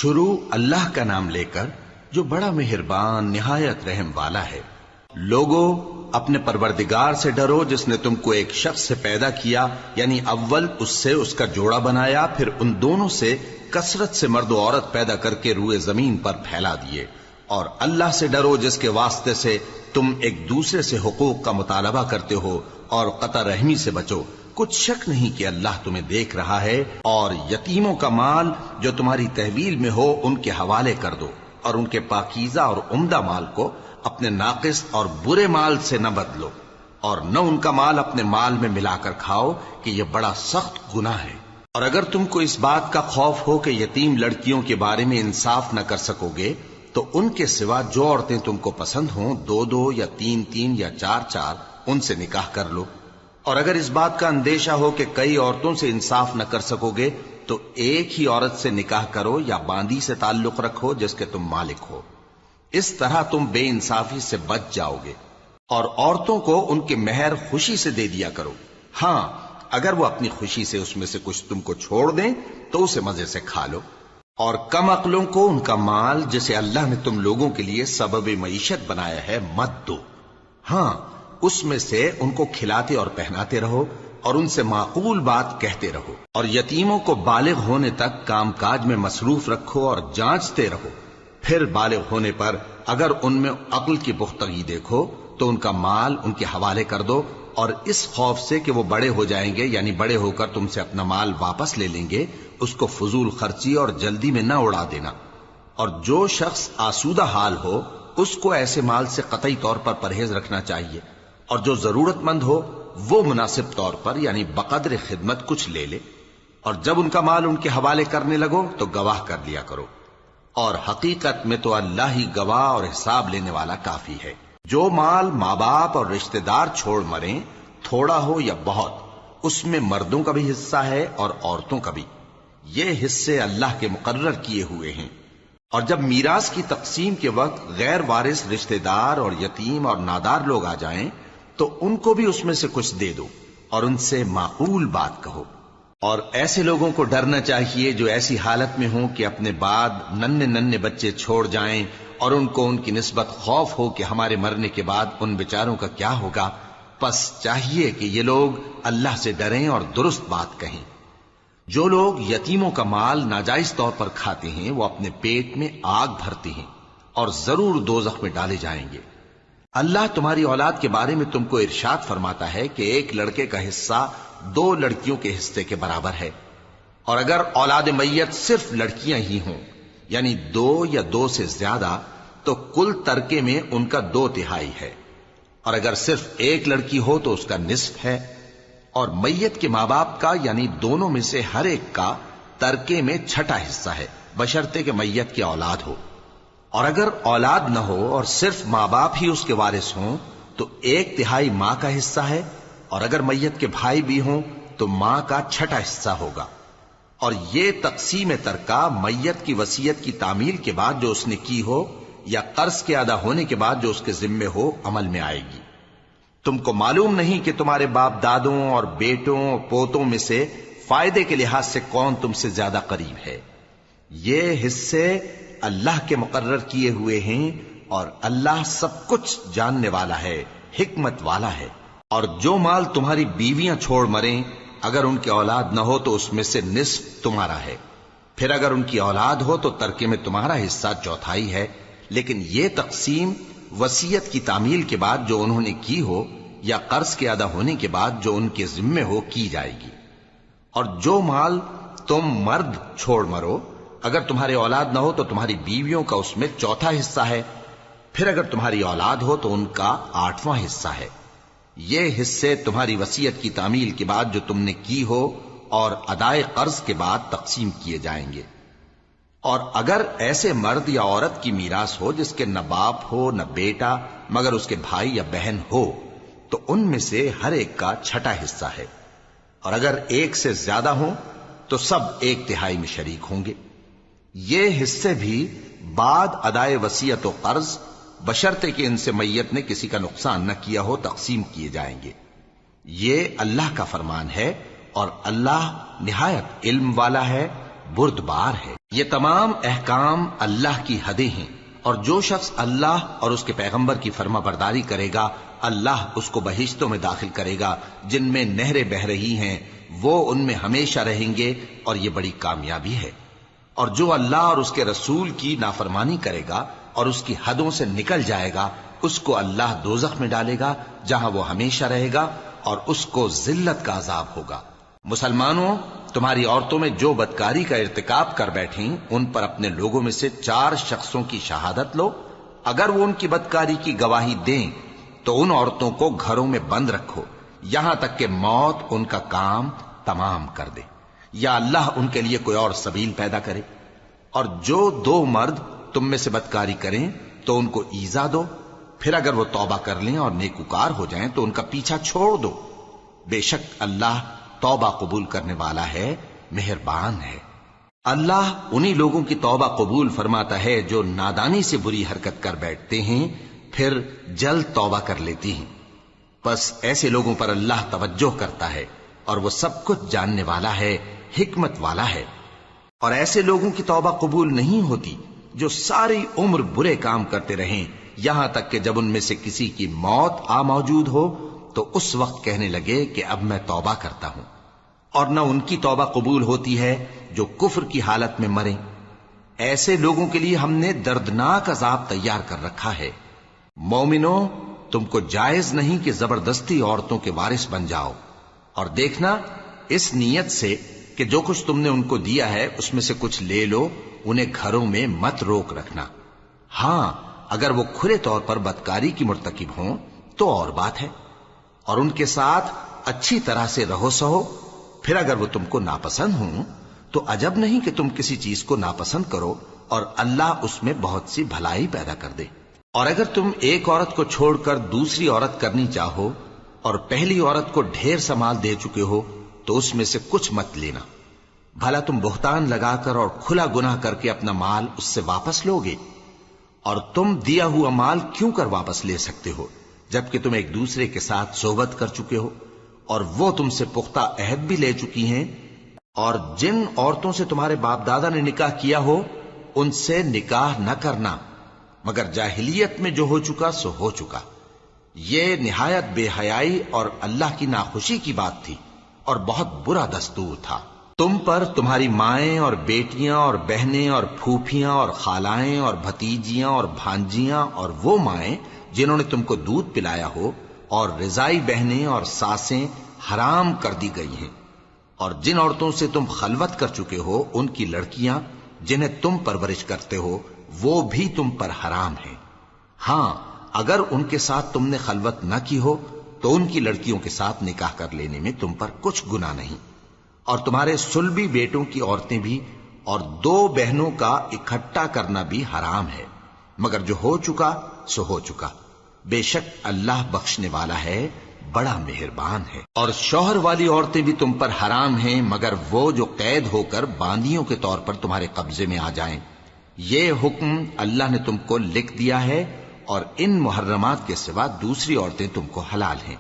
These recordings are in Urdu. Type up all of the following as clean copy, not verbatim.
شروع اللہ کا نام لے کر جو بڑا مہربان نہایت رحم والا ہے۔ لوگو اپنے پروردگار سے ڈرو جس نے تم کو ایک شخص سے پیدا کیا، یعنی اول اس سے اس کا جوڑا بنایا، پھر ان دونوں سے کثرت سے مرد و عورت پیدا کر کے روئے زمین پر پھیلا دیے۔ اور اللہ سے ڈرو جس کے واسطے سے تم ایک دوسرے سے حقوق کا مطالبہ کرتے ہو، اور قطع رحمی سے بچو۔ کچھ شک نہیں کہ اللہ تمہیں دیکھ رہا ہے۔ اور یتیموں کا مال جو تمہاری تحویل میں ہو ان کے حوالے کر دو، اور ان کے پاکیزہ اور عمدہ مال کو اپنے ناقص اور برے مال سے نہ بدلو، اور نہ ان کا مال اپنے مال میں ملا کر کھاؤ کہ یہ بڑا سخت گناہ ہے۔ اور اگر تم کو اس بات کا خوف ہو کہ یتیم لڑکیوں کے بارے میں انصاف نہ کر سکو گے تو ان کے سوا جو عورتیں تم کو پسند ہوں، دو دو یا تین تین یا چار چار، ان سے نکاح کر لو۔ اور اگر اس بات کا اندیشہ ہو کہ کئی عورتوں سے انصاف نہ کر سکو گے تو ایک ہی عورت سے نکاح کرو یا باندی سے تعلق رکھو جس کے تم مالک ہو۔ اس طرح تم بے انصافی سے بچ جاؤ گے۔ اور عورتوں کو ان کے مہر خوشی سے دے دیا کرو۔ ہاں، اگر وہ اپنی خوشی سے اس میں سے کچھ تم کو چھوڑ دیں تو اسے مزے سے کھا لو۔ اور کم عقلوں کو ان کا مال جسے اللہ نے تم لوگوں کے لیے سبب معیشت بنایا ہے مت دو۔ ہاں، اس میں سے ان کو کھلاتے اور پہناتے رہو اور ان سے معقول بات کہتے رہو۔ اور یتیموں کو بالغ ہونے تک کام کاج میں مصروف رکھو اور جانچتے رہو۔ پھر بالغ ہونے پر اگر ان میں عقل کی پختگی دیکھو تو ان کا مال ان کے حوالے کر دو، اور اس خوف سے کہ وہ بڑے ہو جائیں گے، یعنی بڑے ہو کر تم سے اپنا مال واپس لے لیں گے، اس کو فضول خرچی اور جلدی میں نہ اڑا دینا۔ اور جو شخص آسودہ حال ہو اس کو ایسے مال سے قطعی طور پر پرہیز رکھنا چاہیے، اور جو ضرورت مند ہو وہ مناسب طور پر یعنی بقدر خدمت کچھ لے لے۔ اور جب ان کا مال ان کے حوالے کرنے لگو تو گواہ کر لیا کرو، اور حقیقت میں تو اللہ ہی گواہ اور حساب لینے والا کافی ہے۔ جو مال ماں باپ اور رشتہ دار چھوڑ مریں، تھوڑا ہو یا بہت، اس میں مردوں کا بھی حصہ ہے اور عورتوں کا بھی۔ یہ حصے اللہ کے مقرر کیے ہوئے ہیں۔ اور جب میراث کی تقسیم کے وقت غیر وارث رشتہ دار اور یتیم اور نادار لوگ آ جائیں تو ان کو بھی اس میں سے کچھ دے دو، اور ان سے معقول بات کہو۔ اور ایسے لوگوں کو ڈرنا چاہیے جو ایسی حالت میں ہوں کہ اپنے بعد ننھے ننھے بچے چھوڑ جائیں، اور ان کو ان کی نسبت خوف ہو کہ ہمارے مرنے کے بعد ان بیچاروں کا کیا ہوگا۔ پس چاہیے کہ یہ لوگ اللہ سے ڈریں اور درست بات کہیں۔ جو لوگ یتیموں کا مال ناجائز طور پر کھاتے ہیں وہ اپنے پیٹ میں آگ بھرتے ہیں اور ضرور دوزخ میں ڈالے جائیں گے۔ اللہ تمہاری اولاد کے بارے میں تم کو ارشاد فرماتا ہے کہ ایک لڑکے کا حصہ دو لڑکیوں کے حصے کے برابر ہے، اور اگر اولاد میت صرف لڑکیاں ہی ہوں یعنی دو یا دو سے زیادہ تو کل ترکے میں ان کا 2/3 ہے، اور اگر صرف ایک لڑکی ہو تو اس کا نصف ہے۔ اور میت کے ماں باپ کا یعنی دونوں میں سے ہر ایک کا ترکے میں 6واں حصہ ہے، بشرطے کہ میت کی اولاد ہو۔ اور اگر اولاد نہ ہو اور صرف ماں باپ ہی اس کے وارث ہوں تو 1/3 ماں کا حصہ ہے، اور اگر میت کے بھائی بھی ہوں تو ماں کا 6واں حصہ ہوگا۔ اور یہ تقسیم ترکہ میت کی وصیت کی تعمیل کے بعد جو اس نے کی ہو یا قرض کے ادا ہونے کے بعد جو اس کے ذمے ہو عمل میں آئے گی۔ تم کو معلوم نہیں کہ تمہارے باپ دادوں اور بیٹوں اور پوتوں میں سے فائدے کے لحاظ سے کون تم سے زیادہ قریب ہے۔ یہ حصے اللہ کے مقرر کیے ہوئے ہیں، اور اللہ سب کچھ جاننے والا ہے، حکمت والا ہے۔ اور جو مال تمہاری بیویاں چھوڑ مریں اگر ان کی اولاد نہ ہو تو اس میں سے نصف تمہارا ہے، پھر اگر ان کی اولاد ہو تو ترکے میں تمہارا حصہ 1/4 ہے، لیکن یہ تقسیم وصیت کی تعمیل کے بعد جو انہوں نے کی ہو یا قرض کے ادا ہونے کے بعد جو ان کے ذمے ہو کی جائے گی۔ اور جو مال تم مرد چھوڑ مرو اگر تمہاری اولاد نہ ہو تو تمہاری بیویوں کا اس میں 1/4 حصہ ہے، پھر اگر تمہاری اولاد ہو تو ان کا 8واں حصہ ہے۔ یہ حصے تمہاری وصیت کی تعمیل کے بعد جو تم نے کی ہو اور ادائے قرض کے بعد تقسیم کیے جائیں گے۔ اور اگر ایسے مرد یا عورت کی میراث ہو جس کے نہ باپ ہو نہ بیٹا مگر اس کے بھائی یا بہن ہو تو ان میں سے ہر ایک کا 6واں حصہ ہے، اور اگر ایک سے زیادہ ہوں تو سب 1/3 میں شریک ہوں گے۔ یہ حصے بھی بعد ادائے وصیت و قرض بشرطے کہ ان سے میت نے کسی کا نقصان نہ کیا ہو تقسیم کیے جائیں گے۔ یہ اللہ کا فرمان ہے، اور اللہ نہایت علم والا ہے بردبار ہے۔ یہ تمام احکام اللہ کی حدیں ہیں، اور جو شخص اللہ اور اس کے پیغمبر کی فرما برداری کرے گا اللہ اس کو بہشتوں میں داخل کرے گا جن میں نہریں بہ رہی ہیں، وہ ان میں ہمیشہ رہیں گے، اور یہ بڑی کامیابی ہے۔ اور جو اللہ اور اس کے رسول کی نافرمانی کرے گا اور اس کی حدوں سے نکل جائے گا اس کو اللہ دوزخ میں ڈالے گا جہاں وہ ہمیشہ رہے گا، اور اس کو ذلت کا عذاب ہوگا۔ مسلمانوں، تمہاری عورتوں میں جو بدکاری کا ارتکاب کر بیٹھیں ان پر اپنے لوگوں میں سے 4 شخصوں کی شہادت لو۔ اگر وہ ان کی بدکاری کی گواہی دیں تو ان عورتوں کو گھروں میں بند رکھو یہاں تک کہ موت ان کا کام تمام کر دے، یا اللہ ان کے لیے کوئی اور سبیل پیدا کرے۔ اور جو 2 مرد تم میں سے بدکاری کریں تو ان کو ایذا دو، پھر اگر وہ توبہ کر لیں اور نیکوکار ہو جائیں تو ان کا پیچھا چھوڑ دو۔ بے شک اللہ توبہ قبول کرنے والا ہے، مہربان ہے۔ اللہ انہی لوگوں کی توبہ قبول فرماتا ہے جو نادانی سے بری حرکت کر بیٹھتے ہیں پھر جلد توبہ کر لیتی ہیں، بس ایسے لوگوں پر اللہ توجہ کرتا ہے اور وہ سب کچھ جاننے والا ہے، حکمت والا ہے۔ اور ایسے لوگوں کی توبہ قبول نہیں ہوتی جو ساری عمر برے کام کرتے رہیں یہاں تک کہ جب ان میں سے کسی کی موت آ موجود ہو تو اس وقت کہنے لگے کہ اب میں توبہ کرتا ہوں۔ اور نہ ان کی توبہ قبول ہوتی ہے جو کفر کی حالت میں مریں۔ ایسے لوگوں کے لیے ہم نے دردناک عذاب تیار کر رکھا ہے۔ مومنوں، تم کو جائز نہیں کہ زبردستی عورتوں کے وارث بن جاؤ، اور دیکھنا اس نیت سے کہ جو کچھ تم نے ان کو دیا ہے اس میں سے کچھ لے لو، انہیں گھروں میں مت روک رکھنا۔ ہاں، اگر وہ کھلے طور پر بدکاری کی مرتکب ہوں تو اور بات ہے، اور ان کے ساتھ اچھی طرح سے رہو سہو۔ پھر اگر وہ تم کو ناپسند ہوں تو عجب نہیں کہ تم کسی چیز کو ناپسند کرو اور اللہ اس میں بہت سی بھلائی پیدا کر دے۔ اور اگر تم ایک عورت کو چھوڑ کر دوسری عورت کرنی چاہو اور پہلی عورت کو ڈھیر سا مال دے چکے ہو تو اس میں سے کچھ مت لینا، بھلا تم بہتان لگا کر اور کھلا گناہ کر کے اپنا مال اس سے واپس لوگے؟ اور تم دیا ہوا مال کیوں کر واپس لے سکتے ہو جبکہ تم ایک دوسرے کے ساتھ صحبت کر چکے ہو اور وہ تم سے پختہ عہد بھی لے چکی ہیں؟ اور جن عورتوں سے تمہارے باپ دادا نے نکاح کیا ہو ان سے نکاح نہ کرنا مگر جاہلیت میں جو ہو چکا سو ہو چکا۔ یہ نہایت بے حیائی اور اللہ کی ناخوشی کی بات تھی اور بہت برا دستور تھا۔ تم پر تمہاری مائیں اور بیٹیاں اور بہنیں اور پھوپھیاں اور خالائیں اور بھتیجیاں اور بھانجیاں اور وہ مائیں جنہوں نے تم کو دودھ پلایا ہو اور رضائی بہنیں اور ساسیں حرام کر دی گئی ہیں، اور جن عورتوں سے تم خلوت کر چکے ہو ان کی لڑکیاں جنہیں تم پرورش کرتے ہو وہ بھی تم پر حرام ہیں۔ ہاں، اگر ان کے ساتھ تم نے خلوت نہ کی ہو تو ان کی لڑکیوں کے ساتھ نکاح کر لینے میں تم پر کچھ گناہ نہیں۔ اور تمہارے صلبی بیٹوں کی عورتیں بھی اور 2 بہنوں کا اکٹھا کرنا بھی حرام ہے، مگر جو ہو چکا سو ہو چکا۔ بے شک اللہ بخشنے والا ہے، بڑا مہربان ہے۔ اور شوہر والی عورتیں بھی تم پر حرام ہیں مگر وہ جو قید ہو کر باندیوں کے طور پر تمہارے قبضے میں آ جائیں۔ یہ حکم اللہ نے تم کو لکھ دیا ہے، اور ان محرمات کے سوا دوسری عورتیں تم کو حلال ہیں،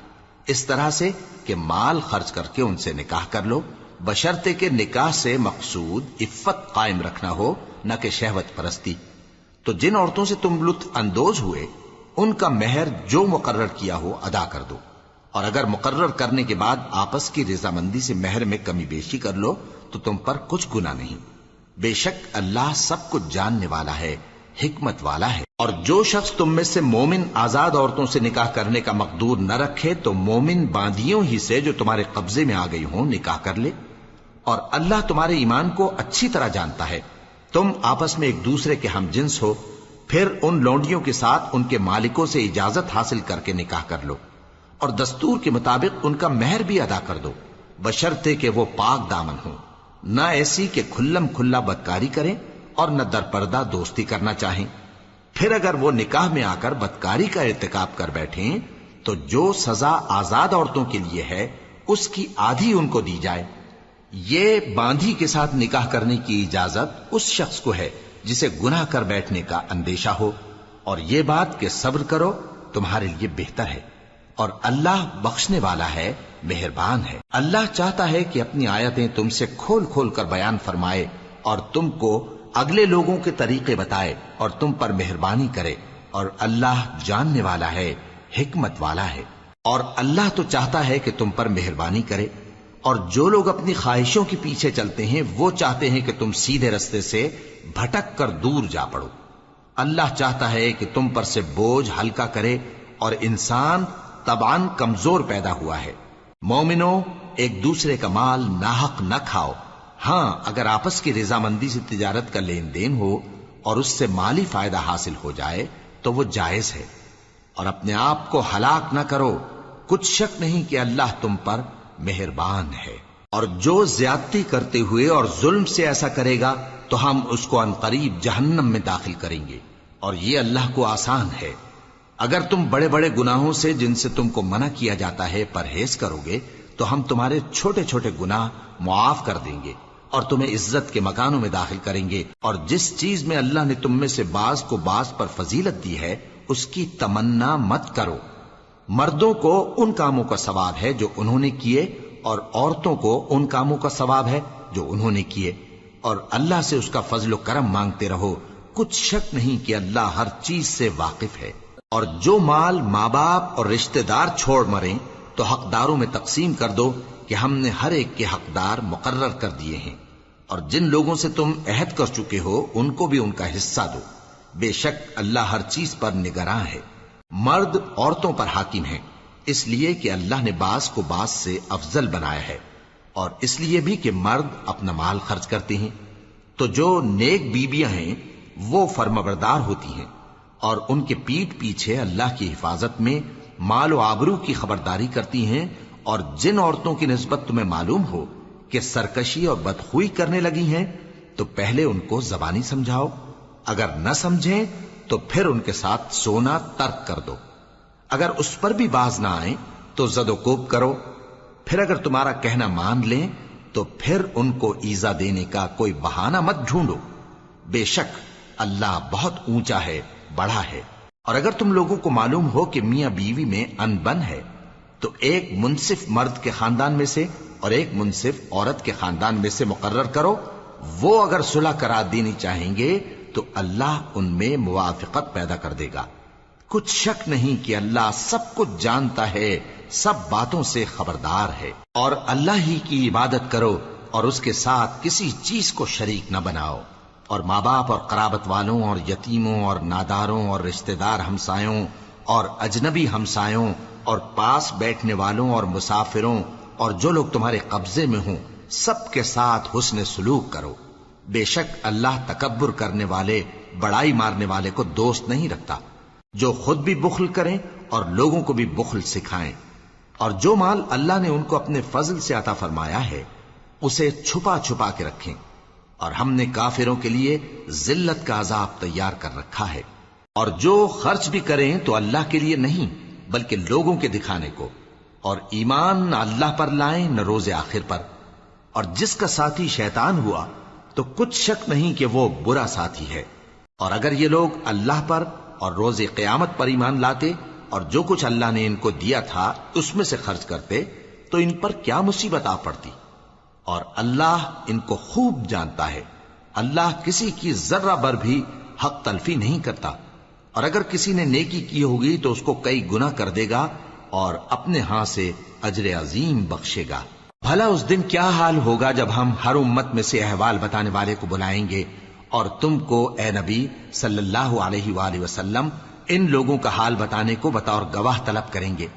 اس طرح سے کہ مال خرچ کر کے ان سے نکاح کر لو، بشرطے کہ نکاح سے مقصود عفت قائم رکھنا ہو نہ کہ شہوت پرستی۔ تو جن عورتوں سے تم لطف اندوز ہوئے ان کا مہر جو مقرر کیا ہو ادا کر دو، اور اگر مقرر کرنے کے بعد آپس کی رضامندی سے مہر میں کمی بیشی کر لو تو تم پر کچھ گناہ نہیں۔ بے شک اللہ سب کچھ جاننے والا ہے، حکمت والا ہے۔ اور جو شخص تم میں سے مومن آزاد عورتوں سے نکاح کرنے کا مقدور نہ رکھے تو مومن باندیوں ہی سے جو تمہارے قبضے میں آ گئی ہوں نکاح کر لے، اور اللہ تمہارے ایمان کو اچھی طرح جانتا ہے۔ تم آپس میں ایک دوسرے کے ہم جنس ہو، پھر ان لونڈیوں کے ساتھ ان کے مالکوں سے اجازت حاصل کر کے نکاح کر لو، اور دستور کے مطابق ان کا مہر بھی ادا کر دو، بشرطے کہ وہ پاک دامن ہوں، نہ ایسی کہ کھلم کھلا بدکاری کریں اور نہ درپردہ دوستی کرنا چاہیں۔ پھر اگر وہ نکاح میں آ کر بدکاری کا ارتکاب کر بیٹھیں تو جو سزا آزاد عورتوں کے لیے ہے اس کی آدھی ان کو دی جائے۔ یہ باندھی کے ساتھ نکاح کرنے کی اجازت اس شخص کو ہے جسے گناہ کر بیٹھنے کا اندیشہ ہو، اور یہ بات کہ صبر کرو تمہارے لیے بہتر ہے، اور اللہ بخشنے والا ہے، مہربان ہے۔ اللہ چاہتا ہے کہ اپنی آیتیں تم سے کھول کھول کر بیان فرمائے اور تم کو اگلے لوگوں کے طریقے بتائے اور تم پر مہربانی کرے، اور اللہ جاننے والا ہے، حکمت والا ہے۔ اور اللہ تو چاہتا ہے کہ تم پر مہربانی کرے، اور جو لوگ اپنی خواہشوں کے پیچھے چلتے ہیں وہ چاہتے ہیں کہ تم سیدھے رستے سے بھٹک کر دور جا پڑو۔ اللہ چاہتا ہے کہ تم پر سے بوجھ ہلکا کرے، اور انسان طبعاً کمزور پیدا ہوا ہے۔ مومنو، ایک دوسرے کا مال ناحق نہ کھاؤ۔ ہاں، اگر آپس کی رضامندی سے تجارت کا لین دین ہو اور اس سے مالی فائدہ حاصل ہو جائے تو وہ جائز ہے، اور اپنے آپ کو ہلاک نہ کرو، کچھ شک نہیں کہ اللہ تم پر مہربان ہے۔ اور جو زیادتی کرتے ہوئے اور ظلم سے ایسا کرے گا تو ہم اس کو عنقریب جہنم میں داخل کریں گے، اور یہ اللہ کو آسان ہے۔ اگر تم بڑے بڑے گناہوں سے جن سے تم کو منع کیا جاتا ہے پرہیز کرو گے تو ہم تمہارے چھوٹے چھوٹے گناہ معاف کر دیں گے اور تمہیں عزت کے مکانوں میں داخل کریں گے۔ اور جس چیز میں اللہ نے تم میں سے بعض کو بعض پر فضیلت دی ہے اس کی تمنا مت کرو۔ مردوں کو ان کاموں کا ثواب ہے جو انہوں نے کیے، اور عورتوں کو ان کاموں کا ثواب ہے جو انہوں نے کیے، اور اللہ سے اس کا فضل و کرم مانگتے رہو، کچھ شک نہیں کہ اللہ ہر چیز سے واقف ہے۔ اور جو مال ماں باپ اور رشتہ دار چھوڑ مریں تو حقداروں میں تقسیم کر دو کہ ہم نے ہر ایک کے حقدار مقرر کر دیے ہیں، اور جن لوگوں سے تم عہد کر چکے ہو ان کو بھی ان کا حصہ دو، بے شک اللہ ہر چیز پر نگراں ہے۔ مرد عورتوں پر حاکم ہیں، اس لیے کہ اللہ نے بعض کو بعض سے افضل بنایا ہے، اور اس لیے بھی کہ مرد اپنا مال خرچ کرتے ہیں، تو جو نیک بیویاں ہیں وہ فرمانبردار ہوتی ہیں، اور ان کے پیٹھ پیچھے اللہ کی حفاظت میں مال و آبرو کی خبرداری کرتی ہیں۔ اور جن عورتوں کی نسبت تمہیں معلوم ہو کہ سرکشی اور بدخوئی کرنے لگی ہیں تو پہلے ان کو زبانی سمجھاؤ، اگر نہ سمجھیں تو پھر ان کے ساتھ سونا ترک کر دو۔ اگر اس پر بھی باز نہ آئیں تو زد و کوب کرو، پھر اگر تمہارا کہنا مان لیں تو پھر ان کو ایذا دینے کا کوئی بہانہ مت ڈھونڈو، بے شک اللہ بہت اونچا ہے، بڑا ہے۔ اور اگر تم لوگوں کو معلوم ہو کہ میاں بیوی میں انبن ہے تو ایک منصف مرد کے خاندان میں سے اور ایک منصف عورت کے خاندان میں سے مقرر کرو، وہ اگر صلح کرا دینی چاہیں گے تو اللہ ان میں موافقت پیدا کر دے گا۔ کچھ شک نہیں کہ اللہ سب کچھ جانتا ہے، سب باتوں سے خبردار ہے۔ اور اللہ ہی کی عبادت کرو اور اس کے ساتھ کسی چیز کو شریک نہ بناؤ، اور ماں باپ اور قرابت والوں اور یتیموں اور ناداروں اور رشتہ دار ہمسایوں اور اجنبی ہمسایوں اور پاس بیٹھنے والوں اور مسافروں اور جو لوگ تمہارے قبضے میں ہوں سب کے ساتھ حسن سلوک کرو، بے شک اللہ تکبر کرنے والے، بڑائی مارنے والے کو دوست نہیں رکھتا۔ جو خود بھی بخل کریں اور لوگوں کو بھی بخل سکھائیں، اور جو مال اللہ نے ان کو اپنے فضل سے عطا فرمایا ہے اسے چھپا چھپا کے رکھیں، اور ہم نے کافروں کے لیے ذلت کا عذاب تیار کر رکھا ہے۔ اور جو خرچ بھی کریں تو اللہ کے لیے نہیں بلکہ لوگوں کے دکھانے کو، اور ایمان نہ اللہ پر لائیں نہ روز آخر پر۔ اور جس کا ساتھی شیطان ہوا تو کچھ شک نہیں کہ وہ برا ساتھی ہے۔ اور اگر یہ لوگ اللہ پر اور روز قیامت پر ایمان لاتے اور جو کچھ اللہ نے ان کو دیا تھا اس میں سے خرچ کرتے تو ان پر کیا مصیبت آ پڑتی، اور اللہ ان کو خوب جانتا ہے۔ اللہ کسی کی ذرہ بر بھی حق تلفی نہیں کرتا، اور اگر کسی نے نیکی کی ہوگی تو اس کو کئی گنا کر دے گا اور اپنے ہاں سے اجر عظیم بخشے گا۔ بھلا اس دن کیا حال ہوگا جب ہم ہر امت میں سے احوال بتانے والے کو بلائیں گے اور تم کو اے نبی صلی اللہ علیہ وآلہ وسلم ان لوگوں کا حال بتانے کو بطور گواہ طلب کریں گے۔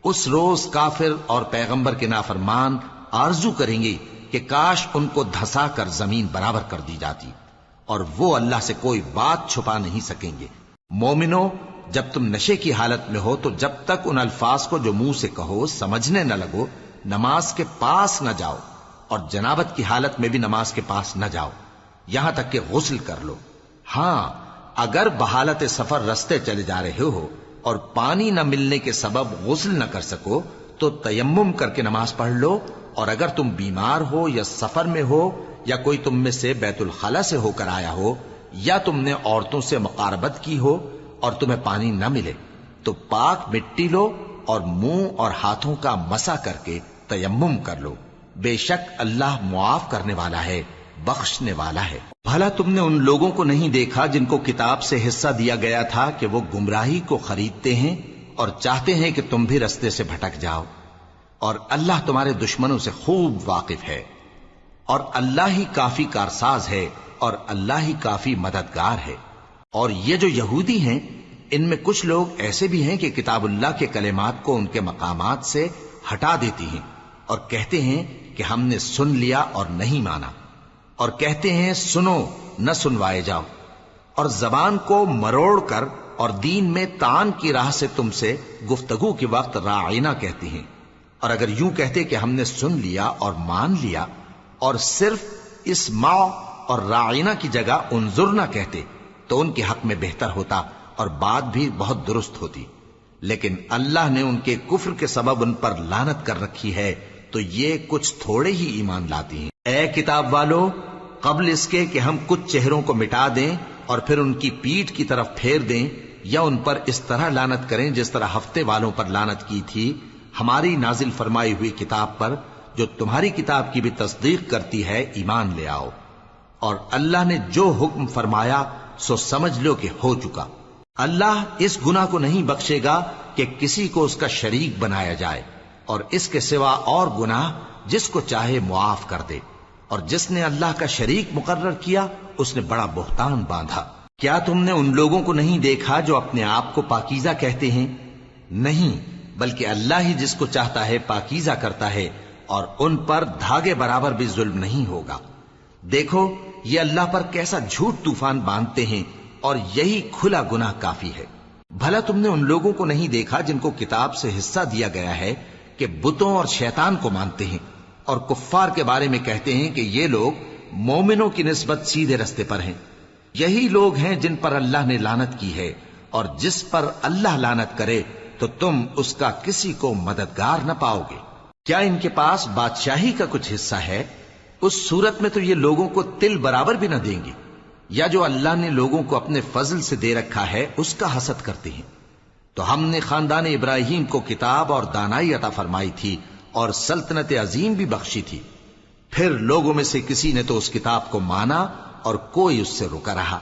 اس روز کافر اور پیغمبر کے نافرمان آرزو کریں گے کہ کاش ان کو دھسا کر زمین برابر کر دی جاتی، اور وہ اللہ سے کوئی بات چھپا نہیں سکیں گے۔ مومنو، جب تم نشے کی حالت میں ہو تو جب تک ان الفاظ کو جو منہ سے کہو سمجھنے نہ لگو نماز کے پاس نہ جاؤ، اور جنابت کی حالت میں بھی نماز کے پاس نہ جاؤ یہاں تک کہ غسل کر لو۔ ہاں، اگر بحالت سفر رستے چلے جا رہے ہو اور پانی نہ ملنے کے سبب غسل نہ کر سکو تو تیمم کر کے نماز پڑھ لو، اور اگر تم بیمار ہو یا سفر میں ہو یا کوئی تم میں سے بیت الخلا سے ہو کر آیا ہو یا تم نے عورتوں سے مقاربت کی ہو اور تمہیں پانی نہ ملے تو پاک مٹی لو اور منہ اور ہاتھوں کا مسح کر کے تیمم کر لو، بے شک اللہ معاف کرنے والا ہے، بخشنے والا ہے۔ بھلا تم نے ان لوگوں کو نہیں دیکھا جن کو کتاب سے حصہ دیا گیا تھا کہ وہ گمراہی کو خریدتے ہیں اور چاہتے ہیں کہ تم بھی رستے سے بھٹک جاؤ، اور اللہ تمہارے دشمنوں سے خوب واقف ہے، اور اللہ ہی کافی کارساز ہے، اور اللہ ہی کافی مددگار ہے۔ اور یہ جو یہودی ہیں، ان میں کچھ لوگ ایسے بھی ہیں کہ کتاب اللہ کے کلمات کو ان کے مقامات سے ہٹا دیتی ہیں اور کہتے ہیں کہ ہم نے سن لیا اور نہیں مانا، اور کہتے ہیں سنو نہ سنوائے جاؤ، اور زبان کو مروڑ کر اور دین میں طعن کی راہ سے تم سے گفتگو کے وقت راعینا کہتی ہیں۔ اور اگر یوں کہتے کہ ہم نے سن لیا اور مان لیا، اور صرف اسمع اور راعینا کی جگہ انظرنا کہتے، تو ان کے حق میں بہتر ہوتا اور بات بھی بہت درست ہوتی۔ لیکن اللہ نے ان کے کفر کے سبب ان پر لعنت کر رکھی ہے، تو یہ کچھ تھوڑے ہی ایمان لاتی ہیں۔ اے کتاب والو، قبل اس کے کہ ہم کچھ چہروں کو مٹا دیں اور پھر ان کی پیٹھ کی طرف پھیر دیں یا ان پر اس طرح لعنت کریں جس طرح ہفتے والوں پر لعنت کی تھی، ہماری نازل فرمائی ہوئی کتاب پر جو تمہاری کتاب کی بھی تصدیق کرتی ہے ایمان لے آؤ، اور اللہ نے جو حکم فرمایا سو سمجھ لو کہ ہو چکا۔ اللہ اس گناہ کو نہیں بخشے گا کہ کسی کو اس کا شریک بنایا جائے، اور اس کے سوا اور گناہ جس کو چاہے معاف کر دے، اور جس نے اللہ کا شریک مقرر کیا اس نے بڑا بہتان باندھا۔ کیا تم نے ان لوگوں کو نہیں دیکھا جو اپنے آپ کو پاکیزہ کہتے ہیں؟ نہیں، بلکہ اللہ ہی جس کو چاہتا ہے پاکیزہ کرتا ہے، اور ان پر دھاگے برابر بھی ظلم نہیں ہوگا۔ دیکھو یہ اللہ پر کیسا جھوٹ طوفان باندھتے ہیں، اور یہی کھلا گناہ کافی ہے۔ بھلا تم نے ان لوگوں کو نہیں دیکھا جن کو کتاب سے حصہ دیا گیا ہے کہ بتوں اور شیطان کو مانتے ہیں، اور کفار کے بارے میں کہتے ہیں کہ یہ لوگ مومنوں کی نسبت سیدھے رستے پر ہیں۔ یہی لوگ ہیں جن پر اللہ نے لعنت کی ہے، اور جس پر اللہ لعنت کرے تو تم اس کا کسی کو مددگار نہ پاؤ گے۔ کیا ان کے پاس بادشاہی کا کچھ حصہ ہے؟ اس صورت میں تو یہ لوگوں کو تل برابر بھی نہ دیں گے، یا جو اللہ نے لوگوں کو اپنے فضل سے دے رکھا ہے اس کا حسد کرتے ہیں۔ تو ہم نے خاندان ابراہیم کو کتاب اور دانائی عطا فرمائی تھی اور سلطنت عظیم بھی بخشی تھی۔ پھر لوگوں میں سے کسی نے تو اس کتاب کو مانا اور کوئی اس سے رکا رہا،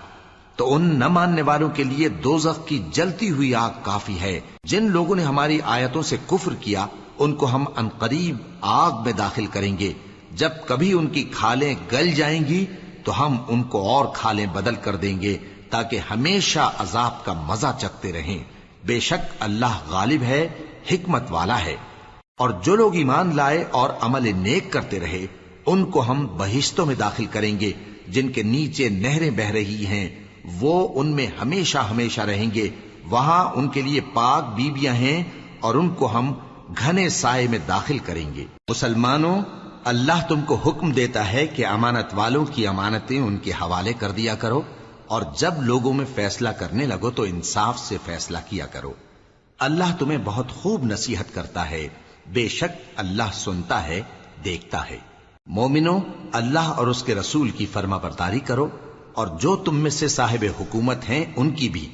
تو ان نہ ماننے والوں کے لیے دوزخ کی جلتی ہوئی آگ کافی ہے۔ جن لوگوں نے ہماری آیتوں سے کفر کیا ان کو ہم عنقریب آگ میں داخل کریں گے۔ جب کبھی ان کی کھالیں گل جائیں گی تو ہم ان کو اور کھالیں بدل کر دیں گے تاکہ ہمیشہ عذاب کا مزہ چکھتے رہیں۔ بے شک اللہ غالب ہے، حکمت والا ہے۔ اور جو لوگ ایمان لائے اور عمل نیک کرتے رہے ان کو ہم بہشتوں میں داخل کریں گے جن کے نیچے نہریں بہ رہی ہیں، وہ ان میں ہمیشہ ہمیشہ رہیں گے۔ وہاں ان کے لیے پاک بیویاں ہیں اور ان کو ہم گھنے سائے میں داخل کریں گے۔ مسلمانوں، اللہ تم کو حکم دیتا ہے کہ امانت والوں کی امانتیں ان کے حوالے کر دیا کرو، اور جب لوگوں میں فیصلہ کرنے لگو تو انصاف سے فیصلہ کیا کرو۔ اللہ تمہیں بہت خوب نصیحت کرتا ہے، بے شک اللہ سنتا ہے، دیکھتا ہے۔ مومنو، اللہ اور اس کے رسول کی فرما برداری کرو، اور جو تم میں سے صاحب حکومت ہیں ان کی بھی۔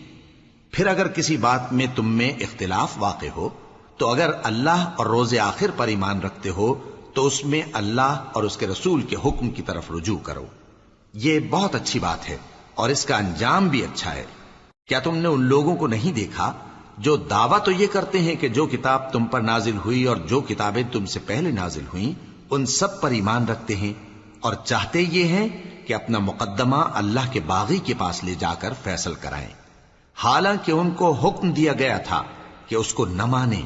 پھر اگر کسی بات میں تم میں اختلاف واقع ہو تو اگر اللہ اور روز آخر پر ایمان رکھتے ہو تو اس میں اللہ اور اس کے رسول کے حکم کی طرف رجوع کرو۔ یہ بہت اچھی بات ہے اور اس کا انجام بھی اچھا ہے۔ کیا تم نے ان لوگوں کو نہیں دیکھا جو دعویٰ تو یہ کرتے ہیں کہ جو کتاب تم پر نازل ہوئی اور جو کتابیں تم سے پہلے نازل ہوئیں ان سب پر ایمان رکھتے ہیں، اور چاہتے یہ ہیں کہ اپنا مقدمہ اللہ کے باغی کے پاس لے جا کر فیصل کرائیں، حالانکہ ان کو حکم دیا گیا تھا کہ اس کو نہ مانیں،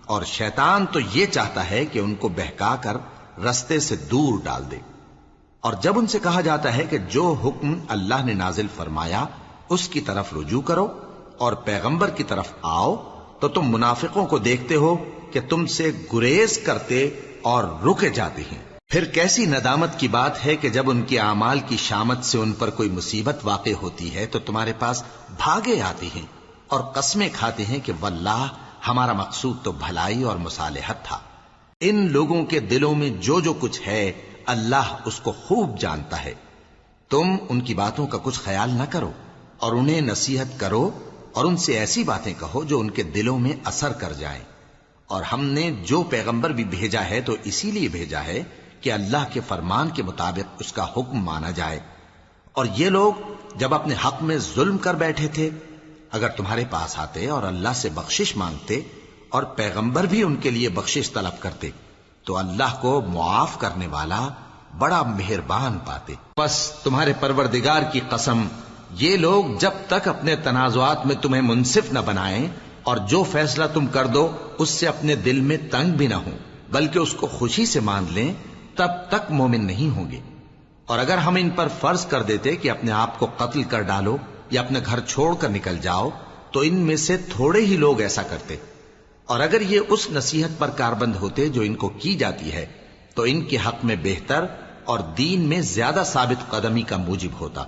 اور شیطان تو یہ چاہتا ہے کہ ان کو بہکا کر رستے سے دور ڈال دے۔ اور جب ان سے کہا جاتا ہے کہ جو حکم اللہ نے نازل فرمایا اس کی طرف رجوع کرو اور پیغمبر کی طرف آؤ، تو تم منافقوں کو دیکھتے ہو کہ تم سے گریز کرتے اور رکے جاتے ہیں۔ پھر کیسی ندامت کی بات ہے کہ جب ان کے اعمال کی شامت سے ان پر کوئی مصیبت واقع ہوتی ہے تو تمہارے پاس بھاگے آتے ہیں اور قسمیں کھاتے ہیں کہ واللہ ہمارا مقصود تو بھلائی اور مصالحت تھا۔ ان لوگوں کے دلوں میں جو جو کچھ ہے اللہ اس کو خوب جانتا ہے۔ تم ان کی باتوں کا کچھ خیال نہ کرو اور انہیں نصیحت کرو اور ان سے ایسی باتیں کہو جو ان کے دلوں میں اثر کر جائیں۔ اور ہم نے جو پیغمبر بھی بھیجا ہے تو اسی لیے بھیجا ہے کہ اللہ کے فرمان کے مطابق اس کا حکم مانا جائے. اور یہ لوگ جب اپنے حق میں ظلم کر بیٹھے تھے، اگر تمہارے پاس آتے اور اللہ سے بخشش مانگتے اور پیغمبر بھی ان کے لیے بخشش طلب کرتے تو اللہ کو معاف کرنے والا بڑا مہربان پاتے. پس تمہارے پروردگار کی قسم، یہ لوگ جب تک اپنے تنازعات میں تمہیں منصف نہ بنائیں اور جو فیصلہ تم کر دو اس سے اپنے دل میں تنگ بھی نہ ہوں بلکہ اس کو خوشی سے مان لیں، تب تک مومن نہیں ہوں گے. اور اگر ہم ان پر فرض کر دیتے کہ اپنے آپ کو قتل کر ڈالو یا اپنے گھر چھوڑ کر نکل جاؤ تو ان میں سے تھوڑے ہی لوگ ایسا کرتے. اور اگر یہ اس نصیحت پر کاربند ہوتے جو ان کو کی جاتی ہے تو ان کے حق میں بہتر اور دین میں زیادہ ثابت قدمی کا موجب ہوتا،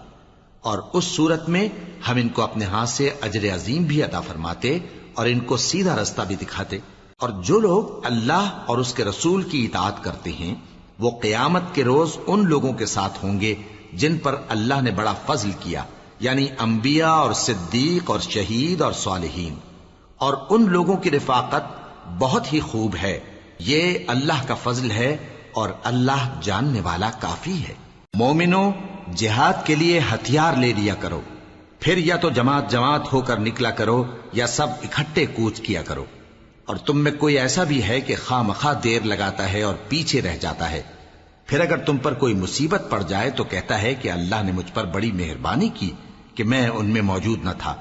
اور اس صورت میں ہم ان کو اپنے ہاتھ سے اجر عظیم بھی عطا فرماتے اور ان کو سیدھا رستہ بھی دکھاتے. اور جو لوگ اللہ اور اس کے رسول کی اطاعت کرتے ہیں وہ قیامت کے روز ان لوگوں کے ساتھ ہوں گے جن پر اللہ نے بڑا فضل کیا، یعنی انبیاء اور صدیق اور شہید اور صالحین. اور ان لوگوں کی رفاقت بہت ہی خوب ہے. یہ اللہ کا فضل ہے اور اللہ جاننے والا کافی ہے. مومنوں، جہاد کے لیے ہتھیار لے لیا کرو، پھر یا تو جماعت جماعت ہو کر نکلا کرو یا سب اکٹھے کوچ کیا کرو. اور تم میں کوئی ایسا بھی ہے کہ خواہ مخواہ دیر لگاتا ہے اور پیچھے رہ جاتا ہے، پھر اگر تم پر کوئی مصیبت پڑ جائے تو کہتا ہے کہ اللہ نے مجھ پر بڑی مہربانی کی کہ میں ان میں موجود نہ تھا.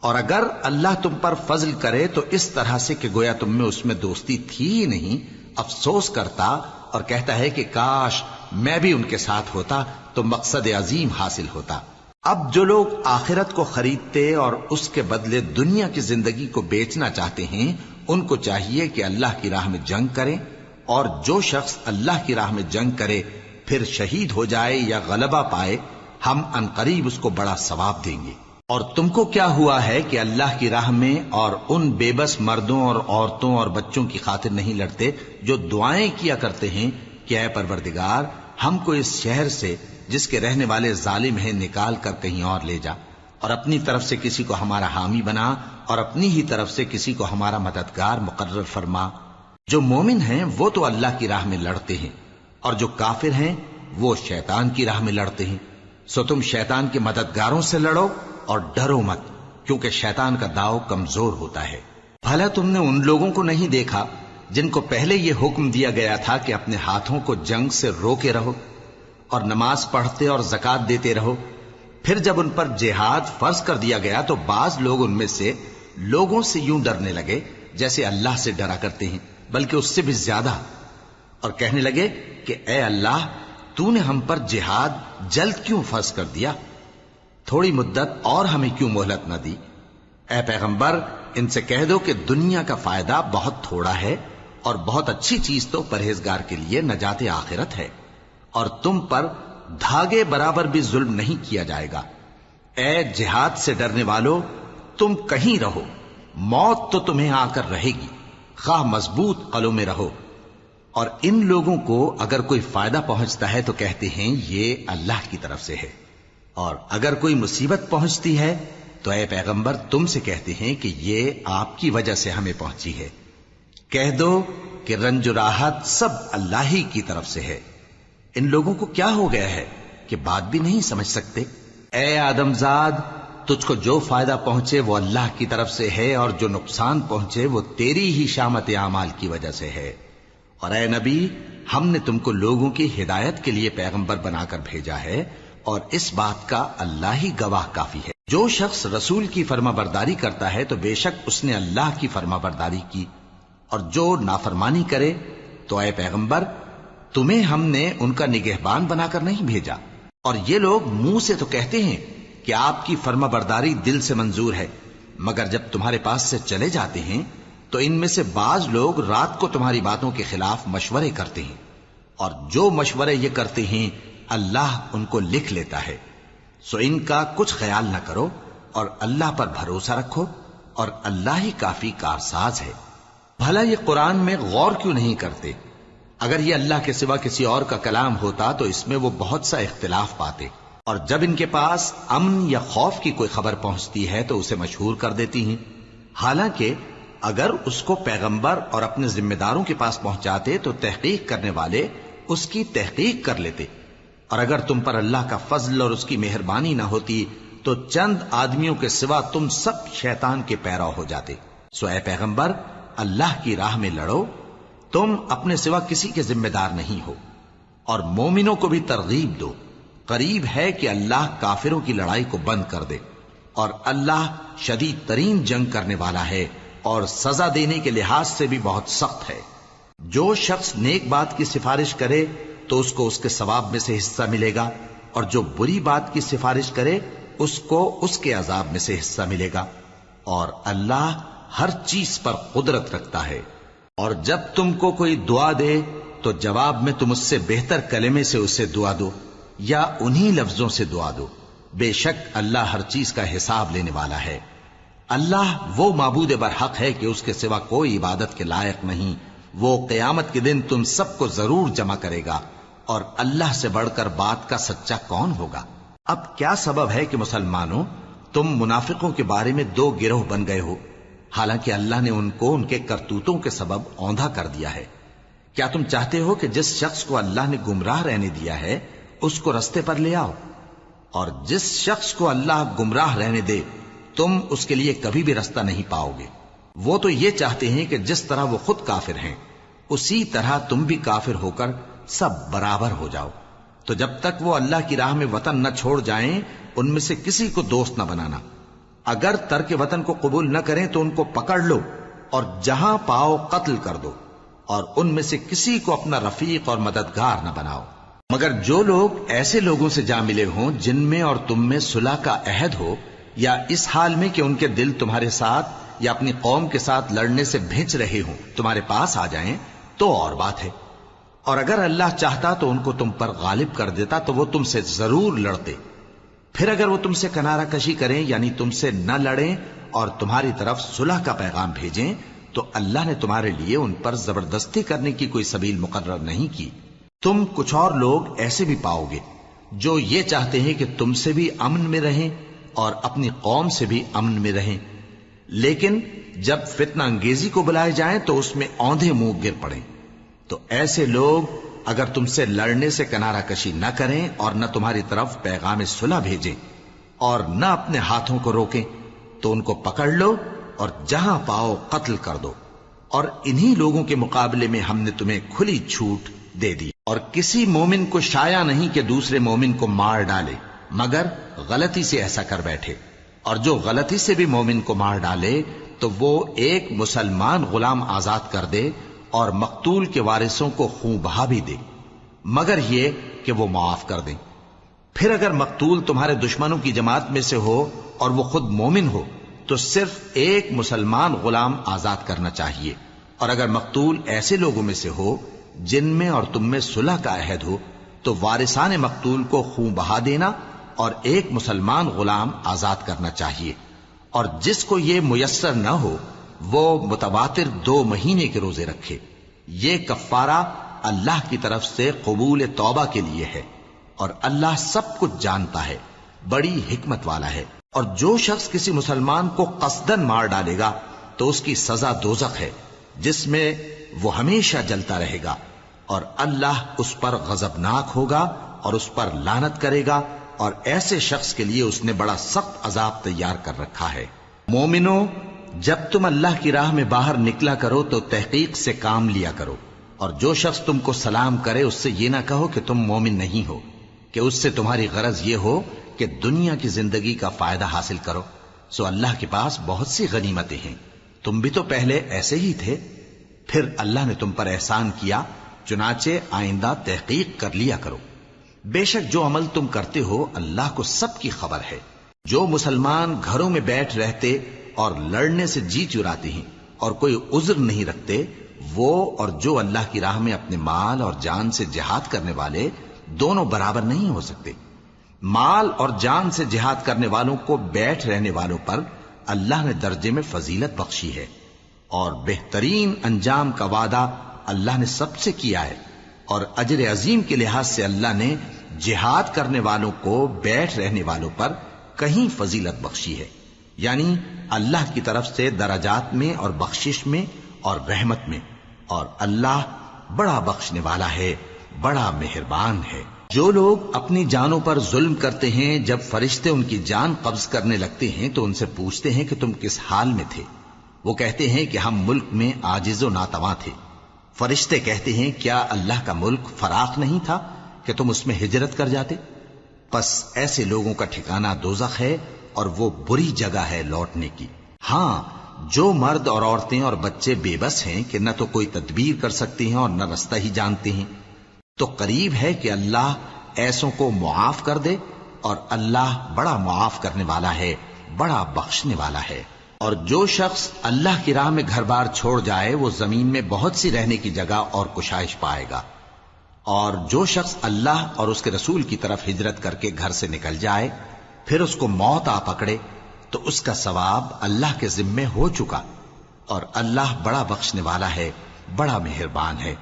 اور اگر اللہ تم پر فضل کرے تو اس طرح سے کہ گویا تم میں اس میں دوستی تھی ہی نہیں، افسوس کرتا اور کہتا ہے کہ کاش میں بھی ان کے ساتھ ہوتا تو مقصد عظیم حاصل ہوتا. اب جو لوگ آخرت کو خریدتے اور اس کے بدلے دنیا کی زندگی کو بیچنا چاہتے ہیں ان کو چاہیے کہ اللہ کی راہ میں جنگ کریں، اور جو شخص اللہ کی راہ میں جنگ کرے پھر شہید ہو جائے یا غلبہ پائے ہم عنقریب اس کو بڑا ثواب دیں گے. اور تم کو کیا ہوا ہے کہ اللہ کی راہ میں اور ان بے بس مردوں اور عورتوں اور بچوں کی خاطر نہیں لڑتے جو دعائیں کیا کرتے ہیں کہ اے پروردگار ہم کو اس شہر سے جس کے رہنے والے ظالم ہیں نکال کر کہیں اور لے جا، اور اپنی طرف سے کسی کو ہمارا حامی بنا اور اپنی ہی طرف سے کسی کو ہمارا مددگار مقرر فرما. جو مومن ہیں وہ تو اللہ کی راہ میں لڑتے ہیں اور جو کافر ہیں وہ شیطان کی راہ میں لڑتے ہیں. سو تم شیطان کے مددگاروں سے لڑو اور ڈرو مت، کیونکہ شیطان کا داؤ کمزور ہوتا ہے. بھلا تم نے ان لوگوں کو نہیں دیکھا جن کو پہلے یہ حکم دیا گیا تھا کہ اپنے ہاتھوں کو جنگ سے روکے رہو اور نماز پڑھتے اور زکات دیتے رہو؟ پھر جب ان پر جہاد فرض کر دیا گیا تو بعض لوگ ان میں سے لوگوں سے یوں ڈرنے لگے جیسے اللہ سے ڈرا کرتے ہیں، بلکہ اس سے بھی زیادہ، اور کہنے لگے کہ اے اللہ تو نے ہم پر جہاد جلد کیوں فرض کر دیا؟ تھوڑی مدت اور ہمیں کیوں مہلت نہ دی؟ اے پیغمبر ان سے کہہ دو کہ دنیا کا فائدہ بہت تھوڑا ہے اور بہت اچھی چیز تو پرہیزگار کے لیے نجات آخرت ہے، اور تم پر دھاگے برابر بھی ظلم نہیں کیا جائے گا. اے جہاد سے ڈرنے والو، تم کہیں رہو، موت تو تمہیں آ کر رہے گی، خواہ مضبوط قلعوں میں رہو. اور ان لوگوں کو اگر کوئی فائدہ پہنچتا ہے تو کہتے ہیں یہ اللہ کی طرف سے ہے، اور اگر کوئی مصیبت پہنچتی ہے تو اے پیغمبر تم سے کہتے ہیں کہ یہ آپ کی وجہ سے ہمیں پہنچی ہے. کہہ دو کہ رنج و راحت سب اللہ ہی کی طرف سے ہے. ان لوگوں کو کیا ہو گیا ہے کہ بات بھی نہیں سمجھ سکتے؟ اے آدمزاد، تجھ کو جو فائدہ پہنچے وہ اللہ کی طرف سے ہے اور جو نقصان پہنچے وہ تیری ہی شامت اعمال کی وجہ سے ہے. اور اے نبی، ہم نے تم کو لوگوں کی ہدایت کے لیے پیغمبر بنا کر بھیجا ہے، اور اس بات کا اللہ ہی گواہ کافی ہے. جو شخص رسول کی فرما برداری کرتا ہے تو بے شک اس نے اللہ کی فرما برداری کی، اور جو نافرمانی کرے تو اے پیغمبر تمہیں ہم نے ان کا نگہبان بنا کر نہیں بھیجا. اور یہ لوگ منہ سے تو کہتے ہیں کہ آپ کی فرما برداری دل سے منظور ہے، مگر جب تمہارے پاس سے چلے جاتے ہیں تو ان میں سے بعض لوگ رات کو تمہاری باتوں کے خلاف مشورے کرتے ہیں، اور جو مشورے یہ کرتے ہیں اللہ ان کو لکھ لیتا ہے. سو ان کا کچھ خیال نہ کرو اور اللہ پر بھروسہ رکھو، اور اللہ ہی کافی کارساز ہے. بھلا یہ قرآن میں غور کیوں نہیں کرتے؟ اگر یہ اللہ کے سوا کسی اور کا کلام ہوتا تو اس میں وہ بہت سا اختلاف پاتے. اور جب ان کے پاس امن یا خوف کی کوئی خبر پہنچتی ہے تو اسے مشہور کر دیتی ہیں، حالانکہ اگر اس کو پیغمبر اور اپنے ذمہ داروں کے پاس پہنچاتے تو تحقیق کرنے والے اس کی تحقیق کر لیتے، اور اگر تم پر اللہ کا فضل اور اس کی مہربانی نہ ہوتی تو چند آدمیوں کے سوا تم سب شیطان کے پیرو ہو جاتے۔ سو اے پیغمبر، اللہ کی راہ میں لڑو، تم اپنے سوا کسی کے ذمہ دار نہیں ہو، اور مومنوں کو بھی ترغیب دو۔ قریب ہے کہ اللہ کافروں کی لڑائی کو بند کر دے، اور اللہ شدید ترین جنگ کرنے والا ہے اور سزا دینے کے لحاظ سے بھی بہت سخت ہے۔ جو شخص نیک بات کی سفارش کرے تو اس کو اس کے ثواب میں سے حصہ ملے گا، اور جو بری بات کی سفارش کرے اس کو اس کے عذاب میں سے حصہ ملے گا، اور اللہ ہر چیز پر قدرت رکھتا ہے۔ اور جب تم کو کوئی دعا دے تو جواب میں تم اس سے بہتر کلمے سے اسے دعا دو یا انہی لفظوں سے دعا دو، بے شک اللہ ہر چیز کا حساب لینے والا ہے۔ اللہ وہ معبود برحق ہے کہ اس کے سوا کوئی عبادت کے لائق نہیں۔ وہ قیامت کے دن تم سب کو ضرور جمع کرے گا، اور اللہ سے بڑھ کر بات کا سچا کون ہوگا؟ اب کیا سبب ہے کہ مسلمانوں تم منافقوں کے بارے میں دو گروہ بن گئے ہو، حالانکہ اللہ نے ان کو ان کے کرتوتوں کے سبب اوندھا کر دیا ہے؟ کیا تم چاہتے ہو کہ جس شخص کو اللہ نے گمراہ رہنے دیا ہے اس کو رستے پر لے آؤ، اور جس شخص کو اللہ گمراہ رہنے دے تم اس کے لیے کبھی بھی رستہ نہیں پاؤ گے؟ وہ تو یہ چاہتے ہیں کہ جس طرح وہ خود کافر ہیں اسی طرح تم بھی کافر ہو کر سب برابر ہو جاؤ۔ تو جب تک وہ اللہ کی راہ میں وطن نہ چھوڑ جائیں ان میں سے کسی کو دوست نہ بنانا۔ اگر ترک وطن کو قبول نہ کریں تو ان کو پکڑ لو اور جہاں پاؤ قتل کر دو، اور ان میں سے کسی کو اپنا رفیق اور مددگار نہ بناؤ، مگر جو لوگ ایسے لوگوں سے جا ملے ہوں جن میں اور تم میں صلح کا عہد ہو، یا اس حال میں کہ ان کے دل تمہارے ساتھ یا اپنی قوم کے ساتھ لڑنے سے بھج رہے ہوں تمہارے پاس آ جائیں تو اور بات ہے۔ اور اگر اللہ چاہتا تو ان کو تم پر غالب کر دیتا تو وہ تم سے ضرور لڑتے۔ پھر اگر وہ تم سے کنارہ کشی کریں یعنی تم سے نہ لڑیں اور تمہاری طرف صلح کا پیغام بھیجیں تو اللہ نے تمہارے لیے ان پر زبردستی کرنے کی کوئی سبیل مقرر نہیں کی۔ تم کچھ اور لوگ ایسے بھی پاؤ گے جو یہ چاہتے ہیں کہ تم سے بھی امن میں رہیں اور اپنی قوم سے بھی امن میں رہیں، لیکن جب فتنہ انگیزی کو بلائے جائیں تو اس میں اوندھے منہ گر پڑیں۔ تو ایسے لوگ اگر تم سے لڑنے سے کنارہ کشی نہ کریں اور نہ تمہاری طرف پیغام صلح بھیجیں اور نہ اپنے ہاتھوں کو روکیں تو ان کو پکڑ لو اور جہاں پاؤ قتل کر دو، اور انہی لوگوں کے مقابلے میں ہم نے تمہیں کھلی چھوٹ دے دی۔ اور کسی مومن کو شایع نہیں کہ دوسرے مومن کو مار ڈالے مگر غلطی سے ایسا کر بیٹھے، اور جو غلطی سے بھی مومن کو مار ڈالے تو وہ ایک مسلمان غلام آزاد کر دے اور مقتول کے وارثوں کو خون بہا بھی دے، مگر یہ کہ وہ معاف کر دیں۔ پھر اگر مقتول تمہارے دشمنوں کی جماعت میں سے ہو اور وہ خود مومن ہو تو صرف ایک مسلمان غلام آزاد کرنا چاہیے، اور اگر مقتول ایسے لوگوں میں سے ہو جن میں اور تم میں صلح کا عہد ہو تو وارثان مقتول کو خون بہا دینا اور ایک مسلمان غلام آزاد کرنا چاہیے، اور جس کو یہ میسر نہ ہو وہ متواتر 2 مہینے کے روزے رکھے۔ یہ کفارہ اللہ کی طرف سے قبول توبہ کے لیے ہے، اور اللہ سب کچھ جانتا ہے، بڑی حکمت والا ہے۔ اور جو شخص کسی مسلمان کو قصدن مار ڈالے گا تو اس کی سزا دوزخ ہے جس میں وہ ہمیشہ جلتا رہے گا، اور اللہ اس پر غضبناک ہوگا اور اس پر لعنت کرے گا، اور ایسے شخص کے لیے اس نے بڑا سخت عذاب تیار کر رکھا ہے۔ مومنو، جب تم اللہ کی راہ میں باہر نکلا کرو تو تحقیق سے کام لیا کرو، اور جو شخص تم کو سلام کرے اس سے یہ نہ کہو کہ تم مومن نہیں ہو، کہ اس سے تمہاری غرض یہ ہو کہ دنیا کی زندگی کا فائدہ حاصل کرو۔ سو اللہ کے پاس بہت سی غنیمتیں ہیں، تم بھی تو پہلے ایسے ہی تھے، پھر اللہ نے تم پر احسان کیا، چنانچہ آئندہ تحقیق کر لیا کرو۔ بے شک جو عمل تم کرتے ہو اللہ کو سب کی خبر ہے۔ جو مسلمان گھروں میں بیٹھ رہتے اور لڑنے سے جی چراتے ہیں اور کوئی عذر نہیں رکھتے، وہ اور جو اللہ کی راہ میں اپنے مال اور جان سے جہاد کرنے والے دونوں برابر نہیں ہو سکتے۔ مال اور جان سے جہاد کرنے والوں کو بیٹھ رہنے والوں پر اللہ نے درجے میں فضیلت بخشی ہے، اور بہترین انجام کا وعدہ اللہ نے سب سے کیا ہے، اور اجر عظیم کے لحاظ سے اللہ نے جہاد کرنے والوں کو بیٹھ رہنے والوں پر کہیں فضیلت بخشی ہے، یعنی اللہ کی طرف سے درجات میں اور بخشش میں اور رحمت میں، اور اللہ بڑا بخشنے والا ہے، بڑا مہربان ہے۔ جو لوگ اپنی جانوں پر ظلم کرتے ہیں، جب فرشتے ان کی جان قبض کرنے لگتے ہیں تو ان سے پوچھتے ہیں کہ تم کس حال میں تھے؟ وہ کہتے ہیں کہ ہم ملک میں عاجز و ناتواں تھے۔ فرشتے کہتے ہیں کیا اللہ کا ملک فراخ نہیں تھا کہ تم اس میں ہجرت کر جاتے؟ پس ایسے لوگوں کا ٹھکانہ دوزخ ہے اور وہ بری جگہ ہے لوٹنے کی۔ ہاں، جو مرد اور عورتیں اور بچے بے بس ہیں کہ نہ تو کوئی تدبیر کر سکتے ہیں اور نہ رستہ ہی جانتے ہیں، تو قریب ہے کہ اللہ ایسوں کو معاف کر دے، اور اللہ بڑا معاف کرنے والا ہے، بڑا بخشنے والا ہے۔ اور جو شخص اللہ کی راہ میں گھر بار چھوڑ جائے وہ زمین میں بہت سی رہنے کی جگہ اور کشائش پائے گا، اور جو شخص اللہ اور اس کے رسول کی طرف ہجرت کر کے گھر سے نکل جائے پھر اس کو موت آ پکڑے تو اس کا ثواب اللہ کے ذمے ہو چکا، اور اللہ بڑا بخشنے والا ہے، بڑا مہربان ہے۔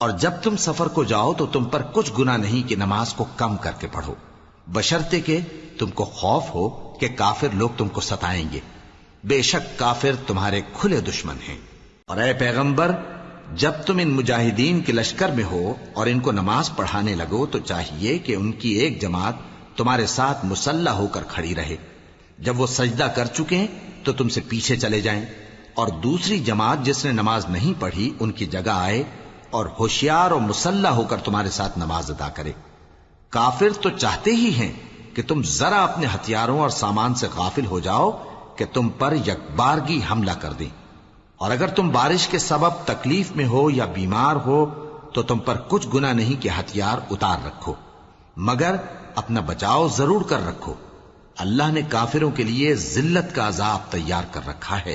اور جب تم سفر کو جاؤ تو تم پر کچھ گناہ نہیں کہ نماز کو کم کر کے پڑھو، بشرطے کہ تم کو خوف ہو کہ کافر لوگ تم کو ستائیں گے، بے شک کافر تمہارے کھلے دشمن ہیں۔ اور اے پیغمبر، جب تم ان مجاہدین کے لشکر میں ہو اور ان کو نماز پڑھانے لگو تو چاہیے کہ ان کی ایک جماعت تمہارے ساتھ مسلح ہو کر کھڑی رہے، جب وہ سجدہ کر چکے تو تم سے پیچھے چلے جائیں، اور دوسری جماعت جس نے نماز نہیں پڑھی ان کی جگہ آئے اور ہوشیار اور مسلح ہو کر تمہارے ساتھ نماز ادا کرے۔ کافر تو چاہتے ہی ہیں کہ تم ذرا اپنے ہتھیاروں اور سامان سے غافل ہو جاؤ کہ تم پر یکبارگی حملہ کر دیں، اور اگر تم بارش کے سبب تکلیف میں ہو یا بیمار ہو تو تم پر کچھ گناہ نہیں کہ ہتھیار اتار رکھو، مگر اپنا بچاؤ ضرور کر رکھو۔ اللہ نے کافروں کے لیے ذلت کا عذاب تیار کر رکھا ہے۔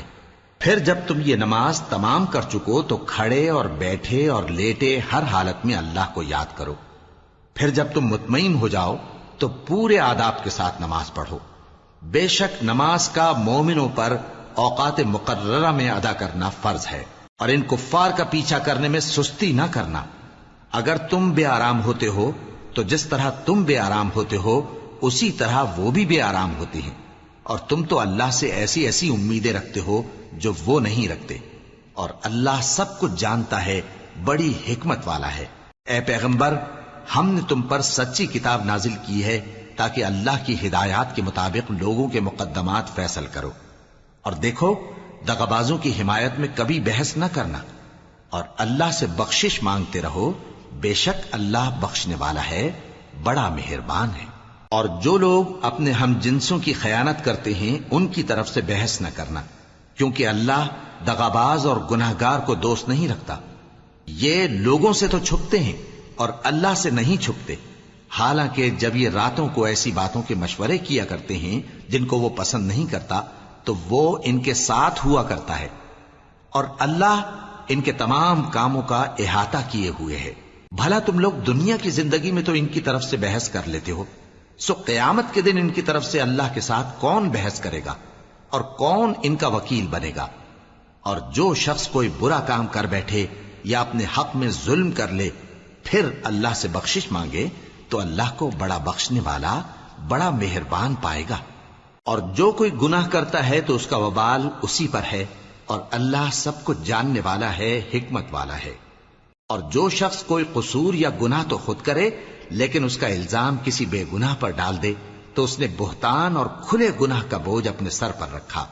پھر جب تم یہ نماز تمام کر چکو تو کھڑے اور بیٹھے اور لیٹے ہر حالت میں اللہ کو یاد کرو۔ پھر جب تم مطمئن ہو جاؤ تو پورے آداب کے ساتھ نماز پڑھو۔ بے شک نماز کا مومنوں پر اوقات مقررہ میں ادا کرنا فرض ہے، اور ان کفار کا پیچھا کرنے میں سستی نہ کرنا۔ اگر تم بے آرام ہوتے ہو تو جس طرح تم بے آرام ہوتے ہو اسی طرح وہ بھی بے آرام ہوتے ہیں، اور تم تو اللہ سے ایسی ایسی امیدیں رکھتے ہو جو وہ نہیں رکھتے، اور اللہ سب کچھ جانتا ہے، بڑی حکمت والا ہے۔ اے پیغمبر، ہم نے تم پر سچی کتاب نازل کی ہے تاکہ اللہ کی ہدایات کے مطابق لوگوں کے مقدمات فیصل کرو، اور دیکھو دغابازوں کی حمایت میں کبھی بحث نہ کرنا، اور اللہ سے بخشش مانگتے رہو، بے شک اللہ بخشنے والا ہے، بڑا مہربان ہے۔ اور جو لوگ اپنے ہم جنسوں کی خیانت کرتے ہیں ان کی طرف سے بحث نہ کرنا، کیونکہ اللہ دغاباز اور گناہگار کو دوست نہیں رکھتا۔ یہ لوگوں سے تو چھپتے ہیں اور اللہ سے نہیں چھپتے، حالانکہ جب یہ راتوں کو ایسی باتوں کے مشورے کیا کرتے ہیں جن کو وہ پسند نہیں کرتا تو وہ ان کے ساتھ ہوا کرتا ہے، اور اللہ ان کے تمام کاموں کا احاطہ کیے ہوئے ہے۔ بھلا تم لوگ دنیا کی زندگی میں تو ان کی طرف سے بحث کر لیتے ہو، سو قیامت کے دن ان کی طرف سے اللہ کے ساتھ کون بحث کرے گا اور کون ان کا وکیل بنے گا؟ اور جو شخص کوئی برا کام کر بیٹھے یا اپنے حق میں ظلم کر لے پھر اللہ سے بخشش مانگے تو اللہ کو بڑا بخشنے والا، بڑا مہربان پائے گا۔ اور جو کوئی گناہ کرتا ہے تو اس کا وبال اسی پر ہے، اور اللہ سب کچھ جاننے والا ہے، حکمت والا ہے۔ اور جو شخص کوئی قصور یا گناہ تو خود کرے لیکن اس کا الزام کسی بے گناہ پر ڈال دے تو اس نے بہتان اور کھلے گناہ کا بوجھ اپنے سر پر رکھا۔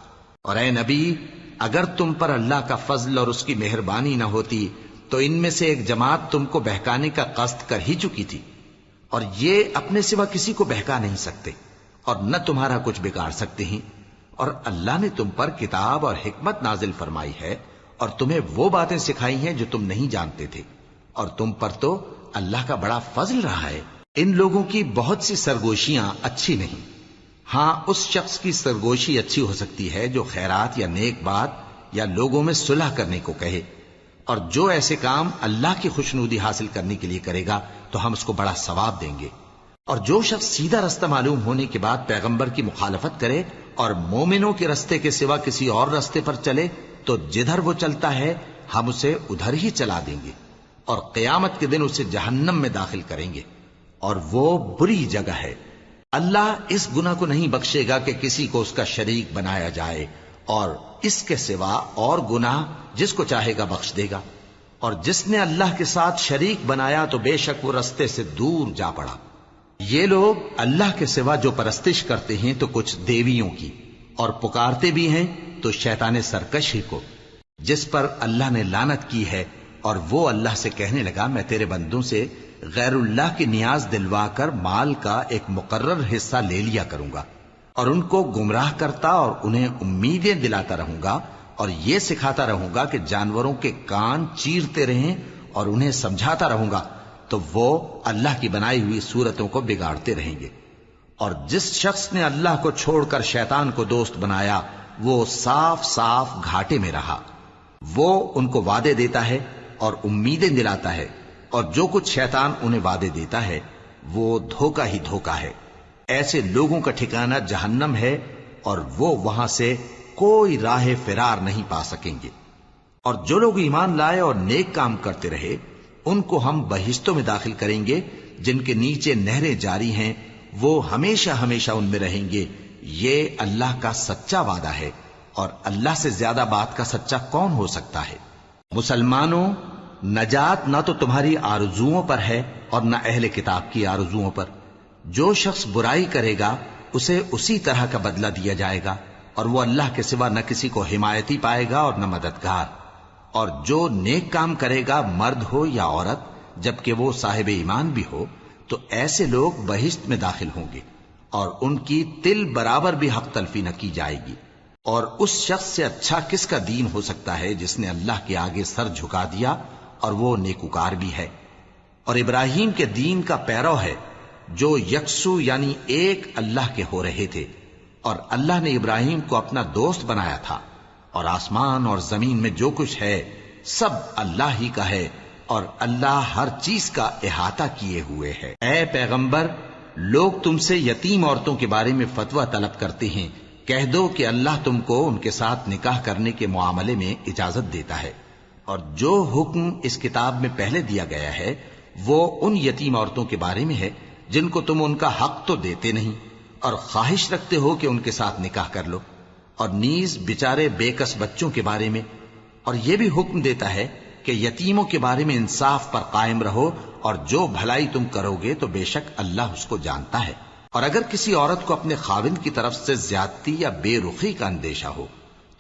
اور اے نبی، اگر تم پر اللہ کا فضل اور اس کی مہربانی نہ ہوتی تو ان میں سے ایک جماعت تم کو بہکانے کا قصد کر ہی چکی تھی، اور یہ اپنے سوا کسی کو بہکا نہیں سکتے اور نہ تمہارا کچھ بگاڑ سکتے ہیں۔ اور اللہ نے تم پر کتاب اور حکمت نازل فرمائی ہے اور تمہیں وہ باتیں سکھائی ہیں جو تم نہیں جانتے تھے، اور تم پر تو اللہ کا بڑا فضل رہا ہے۔ ان لوگوں کی بہت سی سرگوشیاں اچھی نہیں، ہاں اس شخص کی سرگوشی اچھی ہو سکتی ہے جو خیرات یا نیک بات یا لوگوں میں صلح کرنے کو کہے، اور جو ایسے کام اللہ کی خوشنودی حاصل کرنے کے لیے کرے گا تو ہم اس کو بڑا ثواب دیں گے۔ اور جو شخص سیدھا رستہ معلوم ہونے کے بعد پیغمبر کی مخالفت کرے اور مومنوں کے رستے کے سوا کسی اور رستے پر چلے تو جدھر وہ چلتا ہے ہم اسے ادھر ہی چلا دیں گے، اور قیامت کے دن اسے جہنم میں داخل کریں گے، اور وہ بری جگہ ہے۔ اللہ اس گناہ کو نہیں بخشے گا کہ کسی کو اس کا شریک بنایا جائے، اور اس کے سوا اور گناہ جس کو چاہے گا بخش دے گا۔ اور جس نے اللہ کے ساتھ شریک بنایا تو بے شک وہ رستے سے دور جا پڑا۔ یہ لوگ اللہ کے سوا جو پرستش کرتے ہیں تو کچھ دیویوں کی، اور پکارتے بھی ہیں تو شیطان سرکش ہی کو، جس پر اللہ نے لعنت کی ہے۔ اور وہ اللہ سے کہنے لگا میں تیرے بندوں سے غیر اللہ کی نیاز دلوا کر مال کا ایک مقرر حصہ لے لیا کروں گا، اور ان کو گمراہ کرتا اور انہیں امیدیں دلاتا رہوں گا، اور یہ سکھاتا رہوں گا کہ جانوروں کے کان چیرتے رہیں، اور انہیں سمجھاتا رہوں گا تو وہ اللہ کی بنائی ہوئی صورتوں کو بگاڑتے رہیں گے۔ اور جس شخص نے اللہ کو چھوڑ کر شیطان کو دوست بنایا وہ صاف صاف گھاٹے میں رہا۔ وہ ان کو وعدے دیتا ہے اور امیدیں دلاتا ہے، اور جو کچھ شیطان انہیں وعدے دیتا ہے وہ دھوکہ ہی دھوکہ ہے۔ ایسے لوگوں کا ٹھکانہ جہنم ہے، اور وہ وہاں سے کوئی راہ فرار نہیں پا سکیں گے۔ اور جو لوگ ایمان لائے اور نیک کام کرتے رہے ان کو ہم بہشتوں میں داخل کریں گے جن کے نیچے نہریں جاری ہیں، وہ ہمیشہ ہمیشہ ان میں رہیں گے۔ یہ اللہ کا سچا وعدہ ہے، اور اللہ سے زیادہ بات کا سچا کون ہو سکتا ہے؟ مسلمانوں، نجات نہ تو تمہاری آرزوؤں پر ہے اور نہ اہل کتاب کی آرزوؤں پر۔ جو شخص برائی کرے گا اسے اسی طرح کا بدلہ دیا جائے گا، اور وہ اللہ کے سوا نہ کسی کو حمایتی پائے گا اور نہ مددگار۔ اور جو نیک کام کرے گا مرد ہو یا عورت جبکہ وہ صاحب ایمان بھی ہو تو ایسے لوگ بہشت میں داخل ہوں گے، اور ان کی تل برابر بھی حق تلفی نہ کی جائے گی۔ اور اس شخص سے اچھا کس کا دین ہو سکتا ہے جس نے اللہ کے آگے سر جھکا دیا اور وہ نیکوکار بھی ہے۔ اور ابراہیم کے دین کا پیرو ہے جو یکسو یعنی ایک اللہ کے ہو رہے تھے، اور اللہ نے ابراہیم کو اپنا دوست بنایا تھا۔ اور آسمان اور زمین میں جو کچھ ہے سب اللہ ہی کا ہے، اور اللہ ہر چیز کا احاطہ کیے ہوئے ہے۔ اے پیغمبر، لوگ تم سے یتیم عورتوں کے بارے میں فتویٰ طلب کرتے ہیں، کہہ دو کہ اللہ تم کو ان کے ساتھ نکاح کرنے کے معاملے میں اجازت دیتا ہے، اور جو حکم اس کتاب میں پہلے دیا گیا ہے وہ ان یتیم عورتوں کے بارے میں ہے جن کو تم ان کا حق تو دیتے نہیں، اور خواہش رکھتے ہو کہ ان کے ساتھ نکاح کر لو، اور نیز بیچارے بے کس بچوں کے بارے میں۔ اور یہ بھی حکم دیتا ہے کہ یتیموں کے بارے میں انصاف پر قائم رہو، اور جو بھلائی تم کرو گے تو بے شک اللہ اس کو جانتا ہے۔ اور اگر کسی عورت کو اپنے خاوند کی طرف سے زیادتی یا بے رخی کا اندیشہ ہو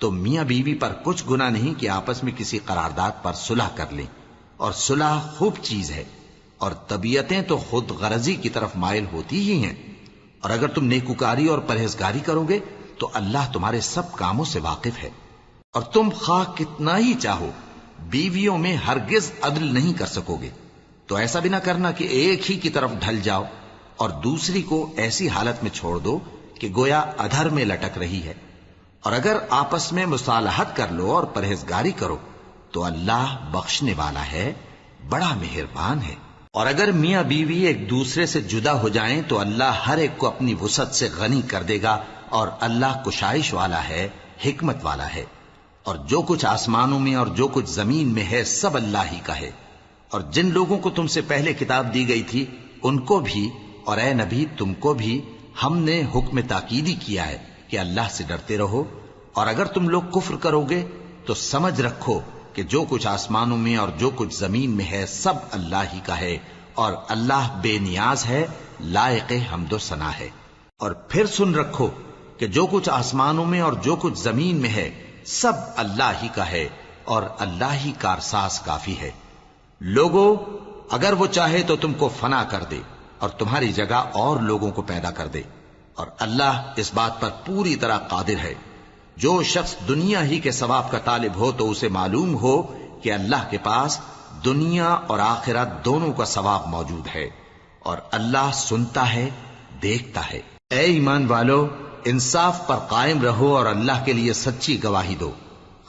تو میاں بیوی پر کچھ گناہ نہیں کہ آپس میں کسی قرارداد پر صلح کر لیں، اور صلح خوب چیز ہے، اور طبیعتیں تو خود غرضی کی طرف مائل ہوتی ہی ہیں۔ اور اگر تم نیکوکاری اور پرہیزگاری کرو گے تو اللہ تمہارے سب کاموں سے واقف ہے۔ اور تم خواہ کتنا ہی چاہو بیویوں میں ہرگز عدل نہیں کر سکو گے، تو ایسا بھی نہ کرنا کہ ایک ہی کی طرف ڈھل جاؤ اور دوسری کو ایسی حالت میں چھوڑ دو کہ گویا ادھر میں لٹک رہی ہے۔ اور اگر آپس میں مصالحت کر لو اور پرہیزگاری کرو تو اللہ بخشنے والا ہے، بڑا مہربان ہے۔ اور اگر میاں بیوی ایک دوسرے سے جدا ہو جائیں تو اللہ ہر ایک کو اپنی وسعت سے غنی کر دے گا، اور اللہ کشائش والا ہے، حکمت والا ہے۔ اور جو کچھ آسمانوں میں اور جو کچھ زمین میں ہے سب اللہ ہی کا ہے۔ اور جن لوگوں کو تم سے پہلے کتاب دی گئی تھی ان کو بھی اور اے نبی تم کو بھی ہم نے حکم تاکیدی کیا ہے کہ اللہ سے ڈرتے رہو، اور اگر تم لوگ کفر کرو گے تو سمجھ رکھو کہ جو کچھ آسمانوں میں اور جو کچھ زمین میں ہے سب اللہ ہی کا ہے، اور اللہ بے نیاز ہے، لائق حمد و ثنا ہے۔ اور پھر سن رکھو کہ جو کچھ آسمانوں میں اور جو کچھ زمین میں ہے سب اللہ ہی کا ہے، اور اللہ ہی کارساز کافی ہے۔ لوگو، اگر وہ چاہے تو تم کو فنا کر دے اور تمہاری جگہ اور لوگوں کو پیدا کر دے، اور اللہ اس بات پر پوری طرح قادر ہے۔ جو شخص دنیا ہی کے ثواب کا طالب ہو تو اسے معلوم ہو کہ اللہ کے پاس دنیا اور آخرت دونوں کا ثواب موجود ہے، اور اللہ سنتا ہے، دیکھتا ہے۔ اے ایمان والو، انصاف پر قائم رہو اور اللہ کے لیے سچی گواہی دو،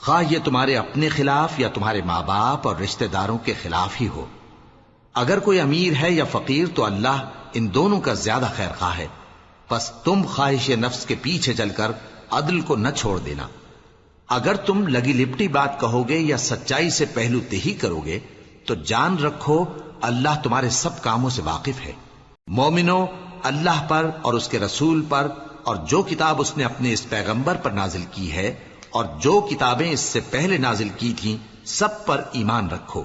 خواہ یہ تمہارے اپنے خلاف یا تمہارے ماں باپ اور رشتہ داروں کے خلاف ہی ہو۔ اگر کوئی امیر ہے یا فقیر تو اللہ ان دونوں کا زیادہ خیر خواہ ہے، پس تم خواہش نفس کے پیچھے چل کر عدل کو نہ چھوڑ دینا۔ اگر تم لگی لپٹی بات کہو گے یا سچائی سے پہلو تہی کرو گے تو جان رکھو اللہ تمہارے سب کاموں سے واقف ہے۔ مومنو، اللہ پر اور اس کے رسول پر اور جو کتاب اس نے اپنے اس پیغمبر پر نازل کی ہے اور جو کتابیں اس سے پہلے نازل کی تھیں سب پر ایمان رکھو،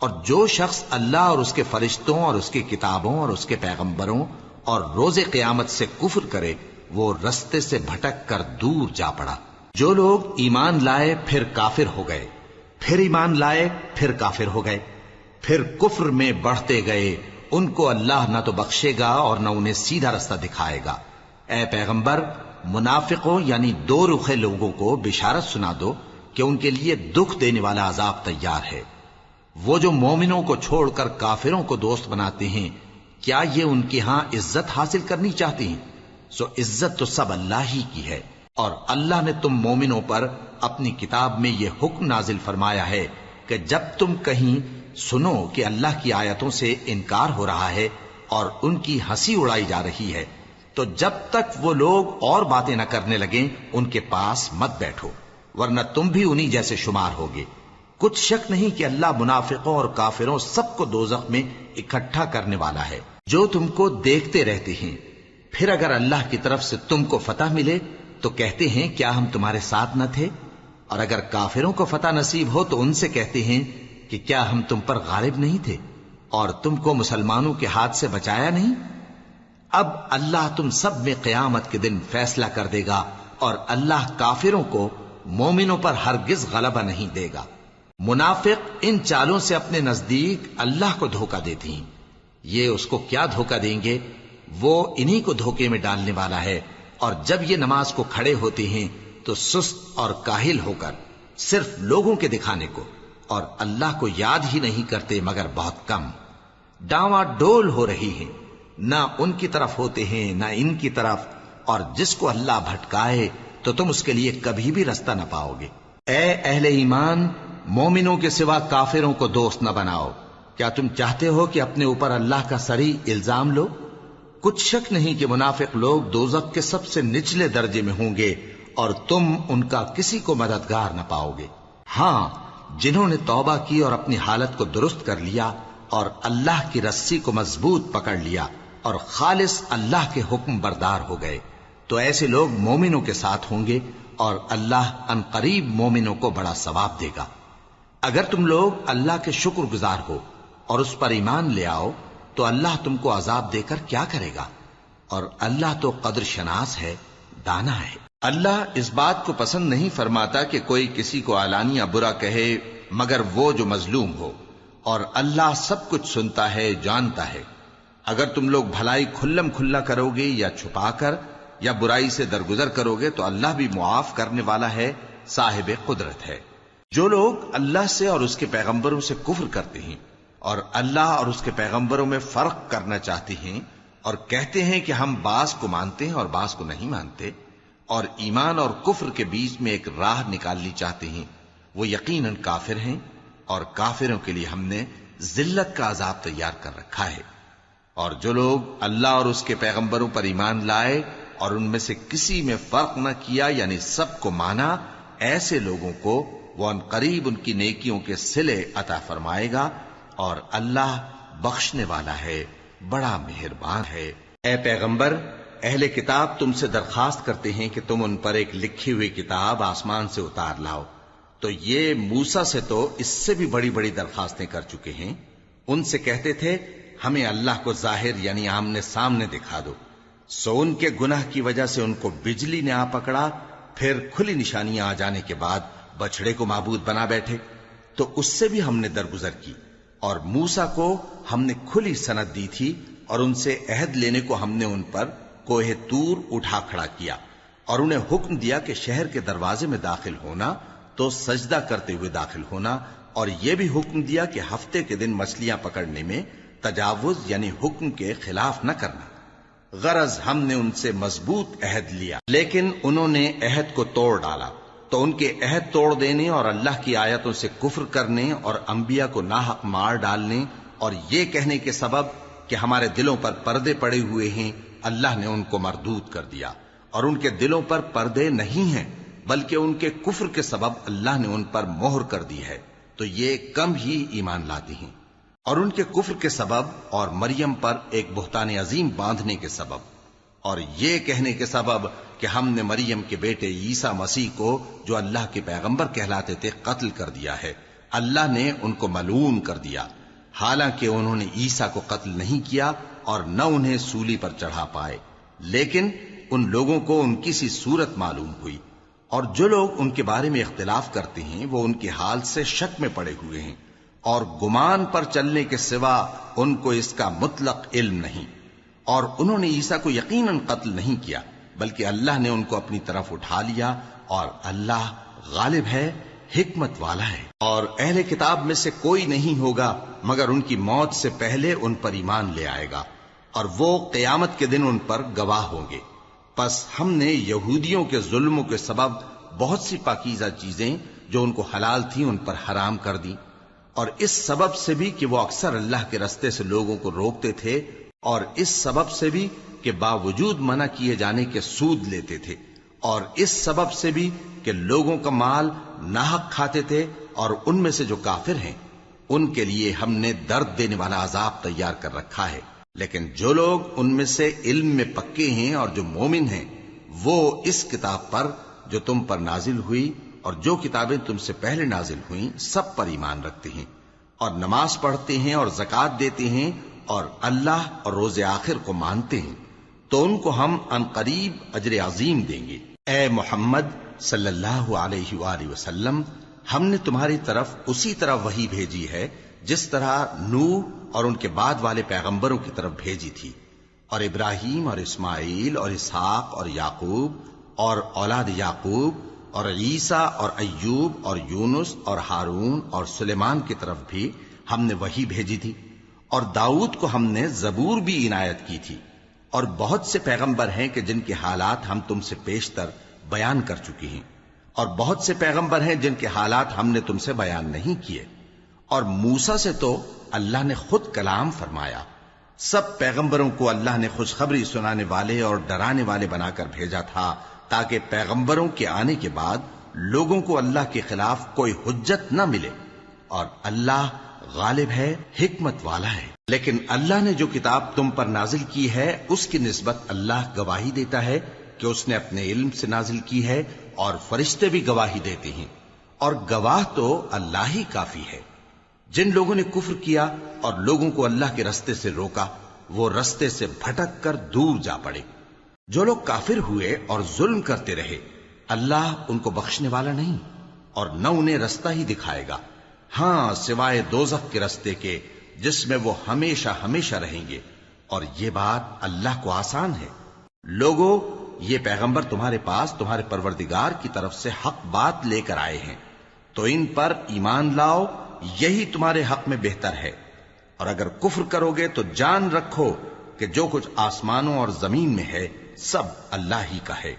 اور جو شخص اللہ اور اس کے فرشتوں اور اس کی کتابوں اور اس کے پیغمبروں اور روز قیامت سے کفر کرے وہ رستے سے بھٹک کر دور جا پڑا۔ جو لوگ ایمان لائے پھر کافر ہو گئے، پھر ایمان لائے پھر کافر ہو گئے، پھر کفر میں بڑھتے گئے، ان کو اللہ نہ تو بخشے گا اور نہ انہیں سیدھا رستہ دکھائے گا۔ اے پیغمبر، منافقوں یعنی دو رخے لوگوں کو بشارت سنا دو کہ ان کے لیے دکھ دینے والا عذاب تیار ہے۔ وہ جو مومنوں کو چھوڑ کر کافروں کو دوست بناتے ہیں، کیا یہ ان کے ہاں عزت حاصل کرنی چاہتے ہیں؟ سو عزت تو سب اللہ ہی کی ہے۔ اور اللہ نے تم مومنوں پر اپنی کتاب میں یہ حکم نازل فرمایا ہے کہ جب تم کہیں سنو کہ اللہ کی آیتوں سے انکار ہو رہا ہے اور ان کی ہنسی اڑائی جا رہی ہے، تو جب تک وہ لوگ اور باتیں نہ کرنے لگیں ان کے پاس مت بیٹھو، ورنہ تم بھی انہی جیسے شمار ہوگے۔ کچھ شک نہیں کہ اللہ منافقوں اور کافروں سب کو دوزخ میں اکٹھا کرنے والا ہے، جو تم کو دیکھتے رہتے ہیں۔ پھر اگر اللہ کی طرف سے تم کو فتح ملے تو کہتے ہیں کیا ہم تمہارے ساتھ نہ تھے؟ اور اگر کافروں کو فتح نصیب ہو تو ان سے کہتے ہیں کہ کیا ہم تم پر غالب نہیں تھے اور تم کو مسلمانوں کے ہاتھ سے بچایا نہیں؟ اب اللہ تم سب میں قیامت کے دن فیصلہ کر دے گا، اور اللہ کافروں کو مومنوں پر ہرگز غلبہ نہیں دے گا۔ منافق ان چالوں سے اپنے نزدیک اللہ کو دھوکہ دیتی ہیں۔ یہ اس کو کیا دھوکہ دیں گے؟ وہ انہی کو دھوکے میں ڈالنے والا ہے۔ اور جب یہ نماز کو کھڑے ہوتے ہیں تو سست اور کاہل ہو کر، صرف لوگوں کے دکھانے کو، اور اللہ کو یاد ہی نہیں کرتے مگر بہت کم۔ ڈاواں ڈول ہو رہی ہیں، نہ ان کی طرف ہوتے ہیں نہ ان کی طرف، اور جس کو اللہ بھٹکائے تو تم اس کے لیے کبھی بھی رستہ نہ پاؤ گے۔ اے اہل ایمان، مومنوں کے سوا کافروں کو دوست نہ بناؤ۔ کیا تم چاہتے ہو کہ اپنے اوپر اللہ کا صریح الزام لو؟ کچھ شک نہیں کہ منافق لوگ دوزخ کے سب سے نچلے درجے میں ہوں گے، اور تم ان کا کسی کو مددگار نہ پاؤ گے۔ ہاں، جنہوں نے توبہ کی اور اپنی حالت کو درست کر لیا اور اللہ کی رسی کو مضبوط پکڑ لیا اور خالص اللہ کے حکم بردار ہو گئے، تو ایسے لوگ مومنوں کے ساتھ ہوں گے، اور اللہ ان قریب مومنوں کو بڑا ثواب دے گا۔ اگر تم لوگ اللہ کے شکر گزار ہو اور اس پر ایمان لے آؤ تو اللہ تم کو عذاب دے کر کیا کرے گا؟ اور اللہ تو قدر شناس ہے، دانا ہے۔ اللہ اس بات کو پسند نہیں فرماتا کہ کوئی کسی کو علانیہ برا کہے مگر وہ جو مظلوم ہو، اور اللہ سب کچھ سنتا ہے، جانتا ہے۔ اگر تم لوگ بھلائی کھلم کھلا کرو گے یا چھپا کر یا برائی سے درگزر کرو گے تو اللہ بھی معاف کرنے والا ہے، صاحب قدرت ہے۔ جو لوگ اللہ سے اور اس کے پیغمبروں سے کفر کرتے ہیں اور اللہ اور اس کے پیغمبروں میں فرق کرنا چاہتے ہیں اور کہتے ہیں کہ ہم بعض کو مانتے ہیں اور بعض کو نہیں مانتے، اور ایمان اور کفر کے بیچ میں ایک راہ نکالنی چاہتے ہیں، وہ یقیناً کافر ہیں، اور کافروں کے لیے ہم نے ذلت کا عذاب تیار کر رکھا ہے۔ اور جو لوگ اللہ اور اس کے پیغمبروں پر ایمان لائے اور ان میں سے کسی میں فرق نہ کیا یعنی سب کو مانا، ایسے لوگوں کو وہ ان قریب ان کی نیکیوں کے صلے عطا فرمائے گا، اور اللہ بخشنے والا ہے، بڑا مہربان ہے۔ اے پیغمبر، اہل کتاب تم سے درخواست کرتے ہیں کہ تم ان پر ایک لکھی ہوئی کتاب آسمان سے اتار لاؤ، تو یہ موسیٰ سے تو اس سے بھی بڑی بڑی درخواستیں کر چکے ہیں۔ ان سے کہتے تھے ہمیں اللہ کو ظاہر یعنی آمنے سامنے دکھا دو، سو ان کے گناہ کی وجہ سے ان کو بجلی نے آ پکڑا، پھر کھلی نشانیاں آ جانے کے بعد بچڑے کو معبود بنا بیٹھے، تو اس سے بھی ہم نے درگزر کی۔ اور موسیٰ کو ہم نے کھلی سند دی تھی، اور ان سے عہد لینے کو ہم نے ان پر کوہ طور اٹھا کھڑا کیا، اور انہیں حکم دیا کہ شہر کے دروازے میں داخل ہونا تو سجدہ کرتے ہوئے داخل ہونا، اور یہ بھی حکم دیا کہ ہفتے کے دن مچھلیاں پکڑنے میں تجاوز یعنی حکم کے خلاف نہ کرنا۔ غرض ہم نے ان سے مضبوط عہد لیا، لیکن انہوں نے عہد کو توڑ ڈالا، تو ان کے عہد توڑ دینے اور اللہ کی آیتوں سے کفر کرنے اور انبیاء کو ناحق مار ڈالنے اور یہ کہنے کے سبب کہ ہمارے دلوں پر پردے پڑے ہوئے ہیں، اللہ نے ان کو مردود کر دیا، اور ان کے دلوں پر پردے نہیں ہیں بلکہ ان کے کفر کے سبب اللہ نے ان پر مہر کر دی ہے، تو یہ کم ہی ایمان لاتے ہیں۔ اور ان کے کفر کے سبب اور مریم پر ایک بہتان عظیم باندھنے کے سبب اور یہ کہنے کے سبب کہ ہم نے مریم کے بیٹے عیسیٰ مسیح کو جو اللہ کے پیغمبر کہلاتے تھے قتل کر دیا ہے، اللہ نے ان کو ملعون کر دیا، حالانکہ انہوں نے عیسیٰ کو قتل نہیں کیا اور نہ انہیں سولی پر چڑھا پائے، لیکن ان لوگوں کو ان کی سی صورت معلوم ہوئی، اور جو لوگ ان کے بارے میں اختلاف کرتے ہیں وہ ان کے حال سے شک میں پڑے ہوئے ہیں، اور گمان پر چلنے کے سوا ان کو اس کا مطلق علم نہیں، اور انہوں نے عیسیٰ کو یقیناً قتل نہیں کیا بلکہ اللہ نے ان کو اپنی طرف اٹھا لیا، اور اللہ غالب ہے، حکمت والا ہے۔ اور اہل کتاب میں سے کوئی نہیں ہوگا مگر ان کی موت سے پہلے ان پر ایمان لے آئے گا، اور وہ قیامت کے دن ان پر گواہ ہوں گے۔ پس ہم نے یہودیوں کے ظلموں کے سبب بہت سی پاکیزہ چیزیں جو ان کو حلال تھیں ان پر حرام کر دیں، اور اس سبب سے بھی کہ وہ اکثر اللہ کے رستے سے لوگوں کو روکتے تھے، اور اس سبب سے بھی کہ باوجود منع کیے جانے کے سود لیتے تھے، اور اس سبب سے بھی کہ لوگوں کا مال ناحق کھاتے تھے، اور ان میں سے جو کافر ہیں ان کے لیے ہم نے درد دینے والا عذاب تیار کر رکھا ہے۔ لیکن جو لوگ ان میں سے علم میں پکے ہیں اور جو مومن ہیں وہ اس کتاب پر جو تم پر نازل ہوئی اور جو کتابیں تم سے پہلے نازل ہوئیں سب پر ایمان رکھتے ہیں، اور نماز پڑھتے ہیں اور زکوٰۃ دیتے ہیں، اور اللہ اور روز آخر کو مانتے ہیں، تو ان کو ہم عنقریب اجر عظیم دیں گے۔ اے محمد صلی اللہ علیہ وآلہ وسلم، ہم نے تمہاری طرف اسی طرح وحی بھیجی ہے جس طرح نوح اور ان کے بعد والے پیغمبروں کی طرف بھیجی تھی، اور ابراہیم اور اسماعیل اور اسحاق اور یعقوب اور اولاد یعقوب اور عیسیٰ اور ایوب اور یونس اور ہارون اور سلیمان کی طرف بھی ہم نے وحی بھیجی تھی، اور داؤد کو ہم نے زبور بھی عنایت کی تھی، اور بہت سے پیغمبر ہیں کہ جن کے حالات ہم تم سے پیشتر بیان کر چکے ہیں، اور بہت سے پیغمبر ہیں جن کے حالات ہم نے تم سے بیان نہیں کیے، اور موسیٰ سے تو اللہ نے خود کلام فرمایا۔ سب پیغمبروں کو اللہ نے خوشخبری سنانے والے اور ڈرانے والے بنا کر بھیجا تھا تاکہ پیغمبروں کے آنے کے بعد لوگوں کو اللہ کے خلاف کوئی حجت نہ ملے، اور اللہ غالب ہے، حکمت والا ہے۔ لیکن اللہ نے جو کتاب تم پر نازل کی ہے اس کی نسبت اللہ گواہی دیتا ہے کہ اس نے اپنے علم سے نازل کی ہے، اور فرشتے بھی گواہی دیتے ہیں، اور گواہ تو اللہ ہی کافی ہے۔ جن لوگوں نے کفر کیا اور لوگوں کو اللہ کے رستے سے روکا وہ رستے سے بھٹک کر دور جا پڑے۔ جو لوگ کافر ہوئے اور ظلم کرتے رہے اللہ ان کو بخشنے والا نہیں، اور نہ انہیں رستہ ہی دکھائے گا، ہاں سوائے دوزخ کے رستے کے جس میں وہ ہمیشہ ہمیشہ رہیں گے، اور یہ بات اللہ کو آسان ہے۔ لوگو، یہ پیغمبر تمہارے پاس تمہارے پروردگار کی طرف سے حق بات لے کر آئے ہیں، تو ان پر ایمان لاؤ، یہی تمہارے حق میں بہتر ہے، اور اگر کفر کرو گے تو جان رکھو کہ جو کچھ آسمانوں اور زمین میں ہے سب اللہ ہی کا ہے،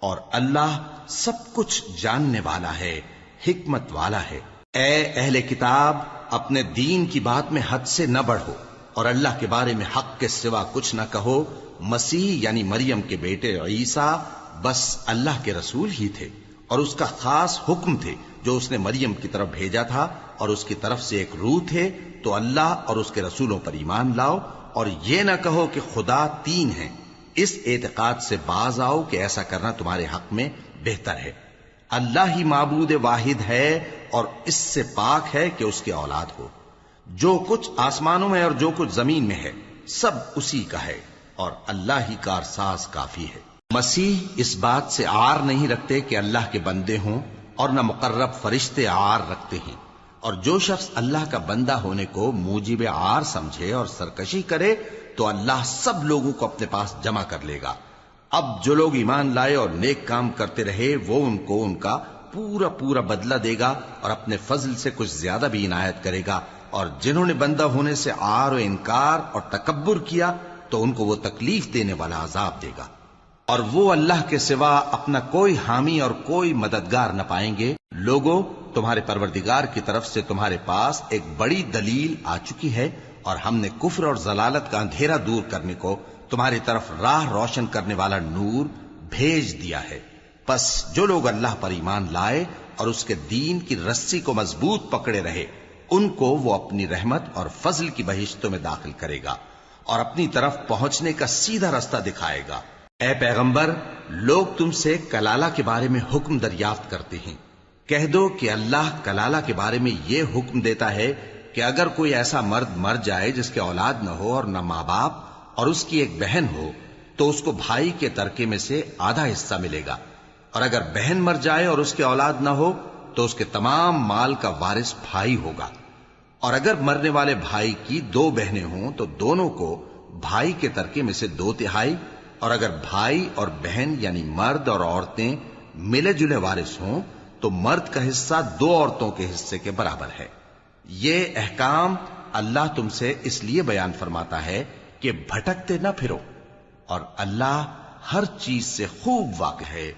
اور اللہ سب کچھ جاننے والا ہے، حکمت والا ہے۔ اے اہل کتاب، اپنے دین کی بات میں حد سے نہ بڑھو، اور اللہ کے بارے میں حق کے سوا کچھ نہ کہو۔ مسیح یعنی مریم کے بیٹے عیسیٰ بس اللہ کے رسول ہی تھے، اور اس کا خاص حکم تھے جو اس نے مریم کی طرف بھیجا تھا، اور اس کی طرف سے ایک روح تھے، تو اللہ اور اس کے رسولوں پر ایمان لاؤ، اور یہ نہ کہو کہ خدا تین ہیں، اس اعتقاد سے باز آؤ کہ ایسا کرنا تمہارے حق میں بہتر ہے۔ اللہ ہی معبود واحد ہے، اور اس سے پاک ہے کہ اس کی اولاد ہو۔ جو کچھ آسمانوں میں اور جو کچھ زمین میں ہے سب اسی کا ہے، اور اللہ ہی کارساز کافی ہے۔ مسیح اس بات سے عار نہیں رکھتے کہ اللہ کے بندے ہوں، اور نہ مقرب فرشتے عار رکھتے ہیں، اور جو شخص اللہ کا بندہ ہونے کو موجب عار سمجھے اور سرکشی کرے تو اللہ سب لوگوں کو اپنے پاس جمع کر لے گا۔ اب جو لوگ ایمان لائے اور نیک کام کرتے رہے وہ ان کو ان کا پورا پورا بدلہ دے گا، اور اپنے فضل سے کچھ زیادہ بھی عنایت کرے گا، اور جنہوں نے بندہ ہونے سے عار و انکار اور تکبر کیا تو ان کو وہ تکلیف دینے والا عذاب دے گا، اور وہ اللہ کے سوا اپنا کوئی حامی اور کوئی مددگار نہ پائیں گے۔ لوگوں، تمہارے پروردگار کی طرف سے تمہارے پاس ایک بڑی دلیل آ چکی ہے، اور ہم نے کفر اور ضلالت کا اندھیرا دور کرنے کو تمہاری طرف راہ روشن کرنے والا نور بھیج دیا ہے۔ پس جو لوگ اللہ پر ایمان لائے اور اس کے دین کی رسی کو مضبوط پکڑے رہے ان کو وہ اپنی رحمت اور فضل کی بہشتوں میں داخل کرے گا، اور اپنی طرف پہنچنے کا سیدھا راستہ دکھائے گا۔ اے پیغمبر، لوگ تم سے کلالہ کے بارے میں حکم دریافت کرتے ہیں کہہ دو کہ اللہ کلالہ کے بارے میں یہ حکم دیتا ہے کہ اگر کوئی ایسا مرد مر جائے جس کے اولاد نہ ہو اور نہ ماں باپ اور اس کی ایک بہن ہو تو اس کو بھائی کے ترکے میں سے آدھا حصہ ملے گا، اور اگر بہن مر جائے اور اس کے اولاد نہ ہو تو اس کے تمام مال کا وارث بھائی ہوگا، اور اگر مرنے والے بھائی کی 2 بہنیں ہوں تو دونوں کو بھائی کے ترکے میں سے 2/3، اور اگر بھائی اور بہن یعنی مرد اور عورتیں ملے جلے وارث ہوں تو مرد کا حصہ 2 عورتوں کے حصے کے برابر ہے۔ یہ احکام اللہ تم سے اس لیے بیان فرماتا ہے کہ بھٹکتے نہ پھرو، اور اللہ ہر چیز سے خوب واقف ہے۔